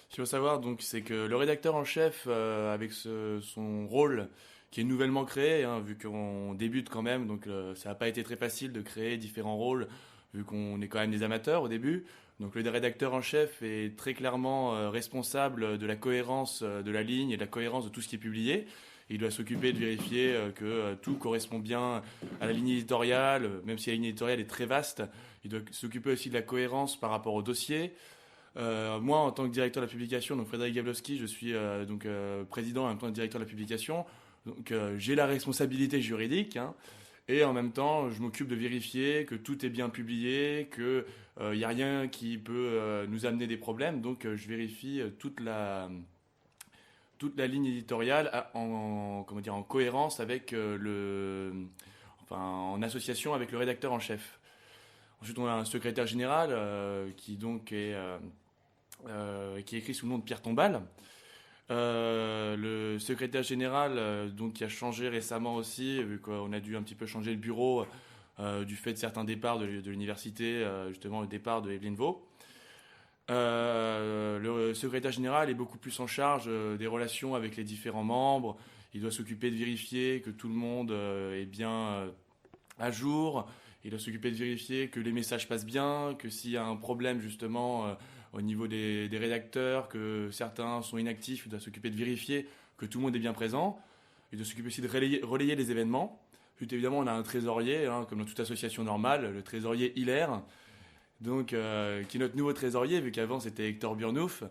S3: ce qu'il faut savoir, donc, c'est que le rédacteur en chef, avec son rôle qui est nouvellement créé, hein, vu qu'on débute quand même, donc ça n'a pas été très facile de créer différents rôles, vu qu'on est quand même des amateurs au début. Donc le rédacteur en chef est très clairement responsable de la cohérence de la ligne et de la cohérence de tout ce qui est publié. Il doit s'occuper de vérifier que tout correspond bien à la ligne éditoriale, même si la ligne éditoriale est très vaste. Il doit s'occuper aussi de la cohérence par rapport au dossier. Moi, en tant que directeur de la publication, donc Frédéric Gawlowski, je suis président et en même temps directeur de la publication. Donc j'ai la responsabilité juridique, hein, et en même temps je m'occupe de vérifier que tout est bien publié, que y a rien qui peut nous amener des problèmes. Donc je vérifie toute la ligne éditoriale en cohérence avec en association avec le rédacteur en chef. Ensuite on a un secrétaire général qui écrit sous le nom de Pierre Tombal. Le secrétaire général qui a changé récemment aussi, vu qu'on a dû un petit peu changer le bureau du fait de certains départs de l'université, justement le départ de Evelyne Vaux. Le secrétaire général est beaucoup plus en charge des relations avec les différents membres. Il doit s'occuper de vérifier que tout le monde est bien à jour. Il doit s'occuper de vérifier que les messages passent bien, que s'il y a un problème justement au niveau des rédacteurs, que certains sont inactifs, il doit s'occuper de vérifier que tout le monde est bien présent. Il doit s'occuper aussi de relayer les événements. Puis évidemment, on a un trésorier, hein, comme dans toute association normale, le trésorier Hilaire, donc, qui est notre nouveau trésorier, vu qu'avant c'était Hector Burnouf.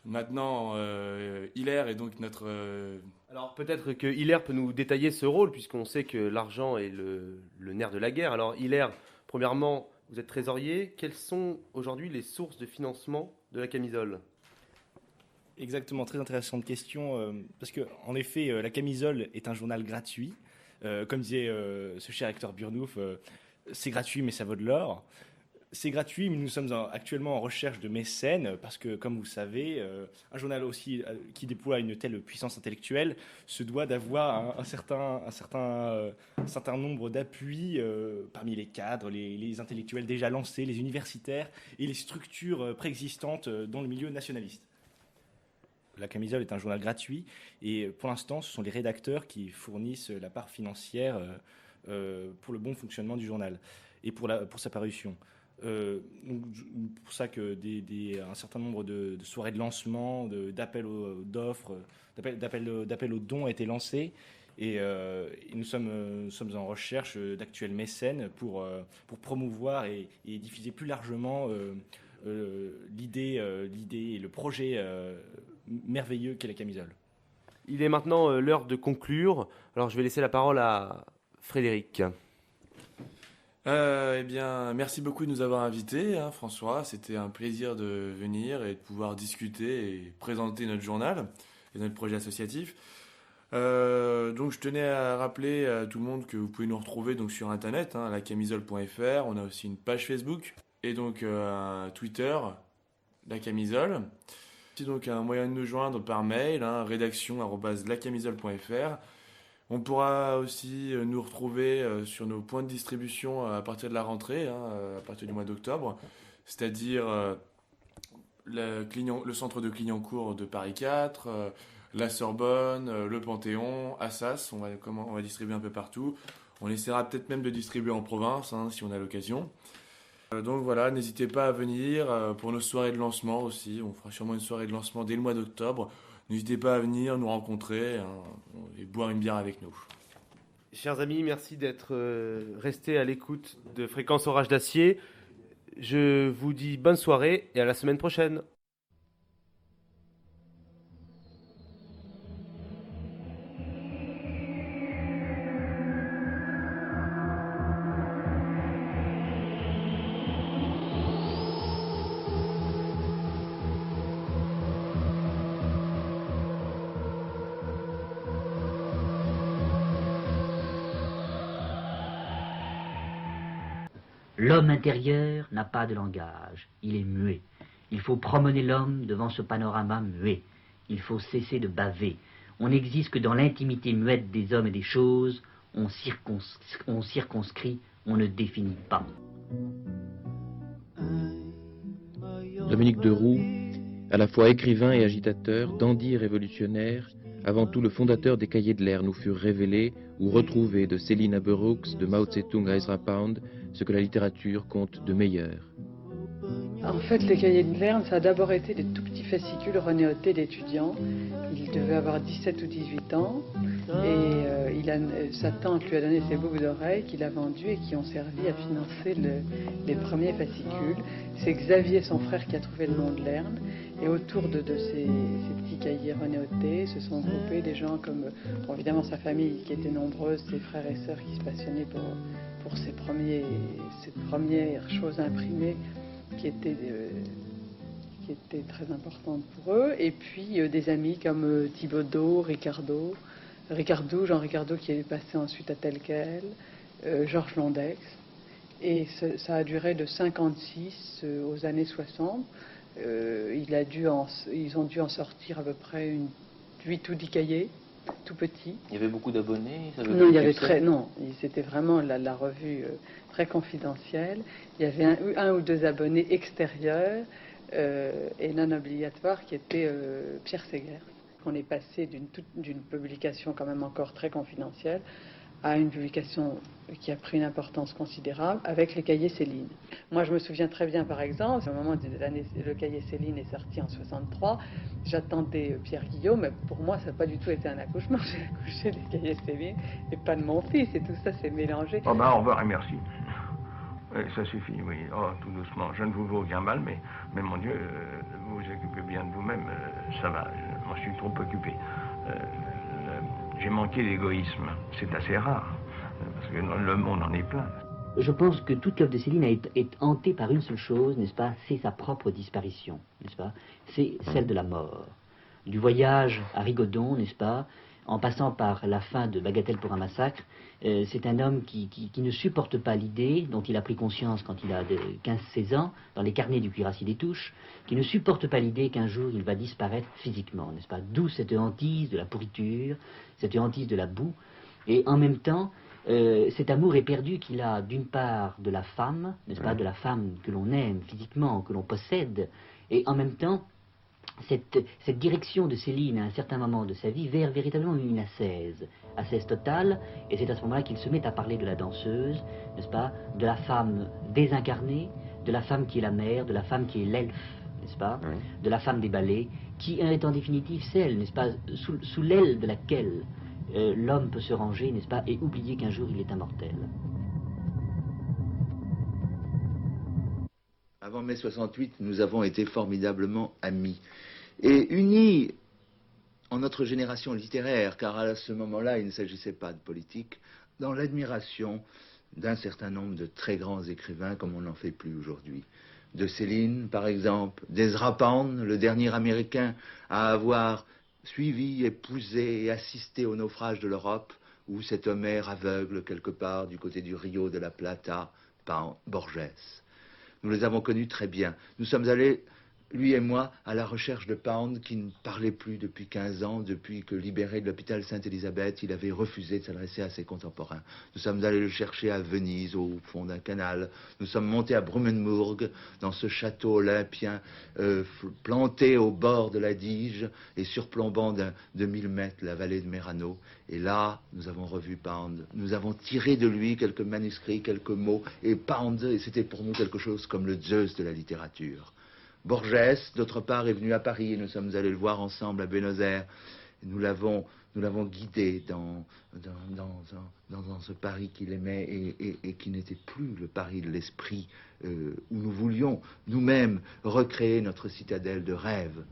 S3: Maintenant, Hilaire est donc notre...
S1: Alors peut-être que Hilaire peut nous détailler ce rôle, puisqu'on sait que l'argent est le nerf de la guerre. Alors Hilaire, premièrement, vous êtes trésorier. Quelles sont aujourd'hui les sources de financement de la camisole?
S2: Exactement, très intéressante question, parce qu'en effet, la camisole est un journal gratuit. Comme disait ce cher Hector Burnouf, c'est gratuit mais ça vaut de l'or. C'est gratuit, mais nous sommes actuellement en recherche de mécènes, parce que, comme vous le savez, un journal aussi qui déploie une telle puissance intellectuelle se doit d'avoir un certain nombre d'appuis parmi les cadres, les intellectuels déjà lancés, les universitaires et les structures préexistantes dans le milieu nationaliste. La camisole est un journal gratuit, et pour l'instant, ce sont les rédacteurs qui fournissent la part financière pour le bon fonctionnement du journal et pour sa parution. Donc, pour ça que un certain nombre de soirées de lancement, d'appels d'offres, d'appels aux dons a été lancé, et nous sommes en recherche d'actuels mécènes pour promouvoir et diffuser plus largement l'idée et le projet merveilleux qu'est la camisole.
S1: Il est maintenant l'heure de conclure. Alors je vais laisser la parole à Frédéric.
S3: Eh bien, merci beaucoup de nous avoir invités, hein, François. C'était un plaisir de venir et de pouvoir discuter et présenter notre journal et notre projet associatif. Donc, je tenais à rappeler à tout le monde que vous pouvez nous retrouver donc sur Internet, hein, à lacamisole.fr. On a aussi une page Facebook et donc un Twitter, la camisole. C'est donc un moyen de nous joindre par mail, hein, rédaction@lacamisole.fr. On pourra aussi nous retrouver sur nos points de distribution à partir de la rentrée, hein, à partir du mois d'octobre, c'est-à-dire le centre de Clignancourt de Paris 4, la Sorbonne, le Panthéon, Assas, on va distribuer un peu partout. On essaiera peut-être même de distribuer en province, hein, si on a l'occasion. Donc voilà, n'hésitez pas à venir pour nos soirées de lancement aussi. On fera sûrement une soirée de lancement dès le mois d'octobre. N'hésitez pas à venir nous rencontrer, hein, et boire une bière avec nous.
S1: Chers amis, merci d'être restés à l'écoute de Fréquence Orage d'Acier. Je vous dis bonne soirée et à la semaine prochaine.
S6: L'homme intérieur n'a pas de langage, il est muet. Il faut promener l'homme devant ce panorama muet. Il faut cesser de baver. On n'existe que dans l'intimité muette des hommes et des choses. On circonscrit, on ne définit pas.
S7: Dominique Deroux, à la fois écrivain et agitateur, dandy et révolutionnaire, avant tout le fondateur des Cahiers de l'air, nous furent révélés ou retrouvés de Céline à Burroughs, de Mao Tse-tung à Ezra Pound, ce que la littérature compte de meilleur.
S8: En fait, les Cahiers de Verne, ça a d'abord été des tout petits fascicules renéotés d'étudiants. Il devait avoir 17 ou 18 ans. Et sa tante lui a donné ses boucles d'oreilles qu'il a vendues et qui ont servi à financer les premiers fascicules. C'est Xavier, son frère, qui a trouvé le nom de Lerne. Et autour de ces petits cahiers renéotés se sont groupés des gens comme, bon, évidemment, sa famille qui était nombreuse, ses frères et sœurs qui se passionnaient pour ces premières choses imprimées qui étaient très importantes pour eux. Et puis des amis comme Thibaudeau, Jean Ricardo qui est passé ensuite à tel quel, Georges Londex. Et ça a duré de 56 aux années 60. Ils ont dû en sortir à peu près 8 ou 10 cahiers, tout petits.
S9: Il y avait beaucoup d'abonnés?
S8: Non, c'était vraiment la revue très confidentielle. Il y avait un ou deux abonnés extérieurs et non obligatoires qui était Pierre Segers. On est passé d'une publication quand même encore très confidentielle à une publication qui a pris une importance considérable avec les cahiers Céline. Moi, je me souviens très bien, par exemple, au moment de l'année, le cahier Céline est sorti en 63, j'attendais Pierre Guillaume, mais pour moi, ça n'a pas du tout été un accouchement. J'ai accouché des cahiers Céline et pas de mon fils, et tout ça s'est mélangé.
S10: Oh ben, au revoir et merci. Ça suffit, oui. Oh, tout doucement. Je ne vous veux aucun mal, mais mon Dieu, vous vous occupez bien de vous-même, ça va. Moi, je suis trop occupé. J'ai manqué d'égoïsme. C'est assez rare, parce que le monde en est plein.
S6: Je pense que toute l'œuvre de Céline est hantée par une seule chose, n'est-ce pas? C'est sa propre disparition, n'est-ce pas? C'est celle de la mort. Du voyage à Rigaudon, n'est-ce pas? En passant par la fin de Bagatelle pour un massacre, c'est un homme qui ne supporte pas l'idée, dont il a pris conscience quand il a 15-16 ans, dans les carnets du cuirassier des Touches, qui ne supporte pas l'idée qu'un jour il va disparaître physiquement, n'est-ce pas? D'où cette hantise de la pourriture, cette hantise de la boue, et en même temps, cet amour éperdu qu'il a d'une part de la femme, n'est-ce pas? De la femme que l'on aime physiquement, que l'on possède, et en même temps, cette direction de Céline à un certain moment de sa vie vers véritablement une ascèse totale, et c'est à ce moment-là qu'il se met à parler de la danseuse, n'est-ce pas, de la femme désincarnée, de la femme qui est la mère, de la femme qui est l'elfe, n'est-ce pas, de la femme des ballets, qui est en définitive celle, n'est-ce pas, sous l'aile de laquelle l'homme peut se ranger, n'est-ce pas, et oublier qu'un jour il est immortel.
S11: Avant mai 68, nous avons été formidablement amis et unis en notre génération littéraire, car à ce moment-là, il ne s'agissait pas de politique, dans l'admiration d'un certain nombre de très grands écrivains comme on n'en fait plus aujourd'hui. De Céline, par exemple, d'Ezra Pound, le dernier Américain à avoir suivi, épousé et assisté au naufrage de l'Europe, ou cet Homère aveugle quelque part du côté du Rio de la Plata, par Borges. Nous les avons connus très bien. Nous sommes allés, lui et moi, à la recherche de Pound, qui ne parlait plus depuis 15 ans, depuis que libéré de l'hôpital Sainte-Élisabeth, il avait refusé de s'adresser à ses contemporains. Nous sommes allés le chercher à Venise, au fond d'un canal. Nous sommes montés à Brumenburg, dans ce château olympien, planté au bord de la Dige et surplombant de 1000 mètres la vallée de Merano. Et là, nous avons revu Pound. Nous avons tiré de lui quelques manuscrits, quelques mots. Et Pound, c'était pour nous quelque chose comme le Zeus de la littérature. Borges, d'autre part, est venu à Paris et nous sommes allés le voir ensemble à Buenos Aires. Nous l'avons guidé dans ce Paris qu'il aimait et qui n'était plus le Paris de l'esprit où nous voulions nous-mêmes recréer notre citadelle de rêve.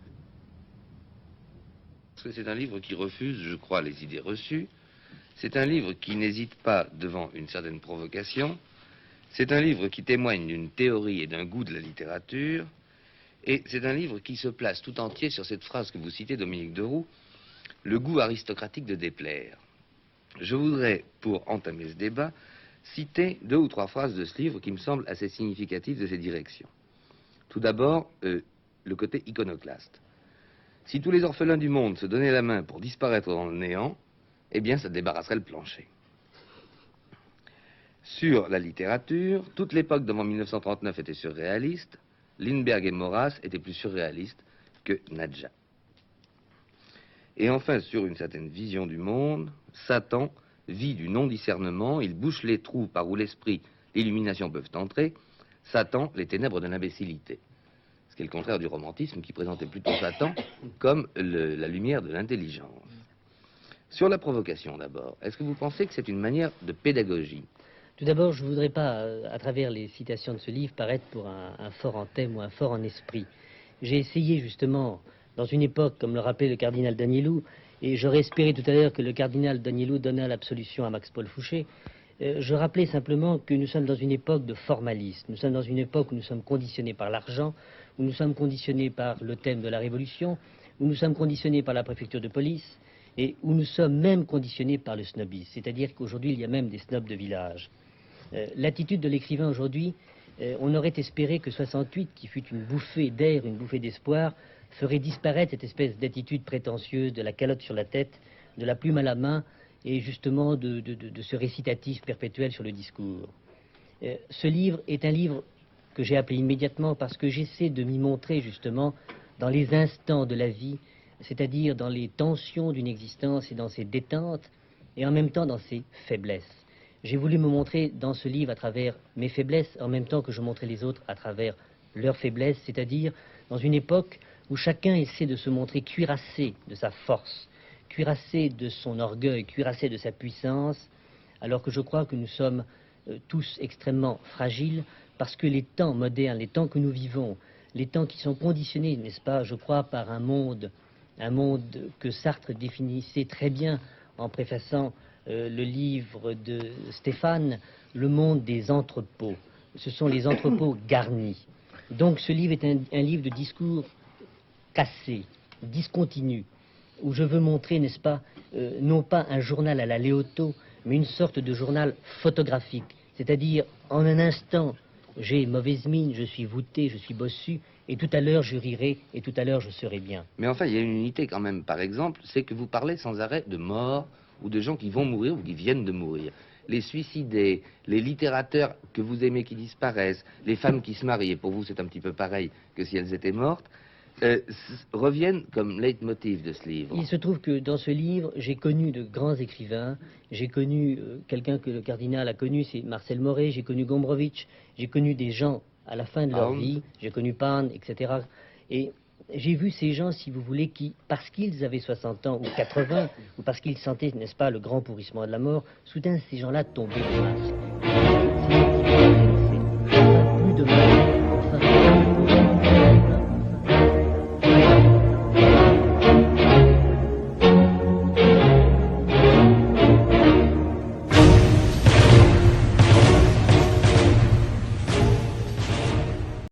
S9: C'est un livre qui refuse, je crois, les idées reçues. C'est un livre qui n'hésite pas devant une certaine provocation. C'est un livre qui témoigne d'une théorie et d'un goût de la littérature. Et c'est un livre qui se place tout entier sur cette phrase que vous citez, Dominique de Roux, le goût aristocratique de déplaire. Je voudrais, pour entamer ce débat, citer 2 ou 3 phrases de ce livre qui me semblent assez significatives de ces directions. Tout d'abord, le côté iconoclaste. Si tous les orphelins du monde se donnaient la main pour disparaître dans le néant, eh bien, ça débarrasserait le plancher. Sur la littérature, toute l'époque d'avant 1939 était surréaliste. Lindbergh et Maurras étaient plus surréalistes que Nadja. Et enfin, sur une certaine vision du monde, Satan vit du non-discernement, il bouche les trous par où l'esprit, l'illumination peuvent entrer, Satan, les ténèbres de l'imbécilité. Ce qui est le contraire du romantisme qui présentait plutôt Satan comme la lumière de l'intelligence. Sur la provocation d'abord, est-ce que vous pensez que c'est une manière de pédagogie ?
S12: Tout d'abord, je ne voudrais pas, à travers les citations de ce livre, paraître pour un fort en thème ou un fort en esprit. J'ai essayé justement, dans une époque, comme le rappelait le cardinal Danielou, et j'aurais espéré tout à l'heure que le cardinal Danielou donnât l'absolution à Max-Paul Fouché, je rappelais simplement que nous sommes dans une époque de formalisme. Nous sommes dans une époque où nous sommes conditionnés par l'argent, où nous sommes conditionnés par le thème de la Révolution, où nous sommes conditionnés par la préfecture de police, et où nous sommes même conditionnés par le snobisme. C'est-à-dire qu'aujourd'hui, il y a même des snobs de village. L'attitude de l'écrivain aujourd'hui, on aurait espéré que 68, qui fut une bouffée d'air, une bouffée d'espoir, ferait disparaître cette espèce d'attitude prétentieuse de la calotte sur la tête, de la plume à la main, et justement de ce récitatif perpétuel sur le discours. Ce livre est un livre que j'ai appelé immédiatement parce que j'essaie de m'y montrer justement dans les instants de la vie, c'est-à-dire dans les tensions d'une existence et dans ses détentes, et en même temps dans ses faiblesses. J'ai voulu me montrer dans ce livre à travers mes faiblesses, en même temps que je montrais les autres à travers leurs faiblesses, c'est-à-dire dans une époque où chacun essaie de se montrer cuirassé de sa force, cuirassé de son orgueil, cuirassé de sa puissance, alors que je crois que nous sommes tous extrêmement fragiles, parce que les temps modernes, les temps que nous vivons, les temps qui sont conditionnés, n'est-ce pas, je crois, par un monde que Sartre définissait très bien en préfaçant le livre de Stéphane, Le monde des entrepôts. Ce sont les entrepôts garnis. Donc ce livre est un livre de discours cassé, discontinu, où je veux montrer, n'est-ce pas, non pas un journal à la Léoto, mais une sorte de journal photographique. C'est-à-dire, en un instant, j'ai mauvaise mine, je suis voûté, je suis bossu, et tout à l'heure je rirai, et tout à l'heure je serai bien.
S9: Mais enfin, il y a une unité quand même, par exemple, c'est que vous parlez sans arrêt de mort, ou de gens qui vont mourir ou qui viennent de mourir. Les suicidés, les littérateurs que vous aimez qui disparaissent, les femmes qui se marient, et pour vous c'est un petit peu pareil que si elles étaient mortes, reviennent comme leitmotiv de ce livre.
S12: Il se trouve que dans ce livre, j'ai connu de grands écrivains. J'ai connu quelqu'un que le cardinal a connu, c'est Marcel Morey. J'ai connu Gombrowicz. J'ai connu des gens à la fin de leur vie. J'ai connu Pound, etc. Et j'ai vu ces gens, si vous voulez, qui, parce qu'ils avaient 60 ans ou 80, ou parce qu'ils sentaient, n'est-ce pas, le grand pourrissement de la mort, soudain, ces gens-là tombaient de masque. Plus de masque.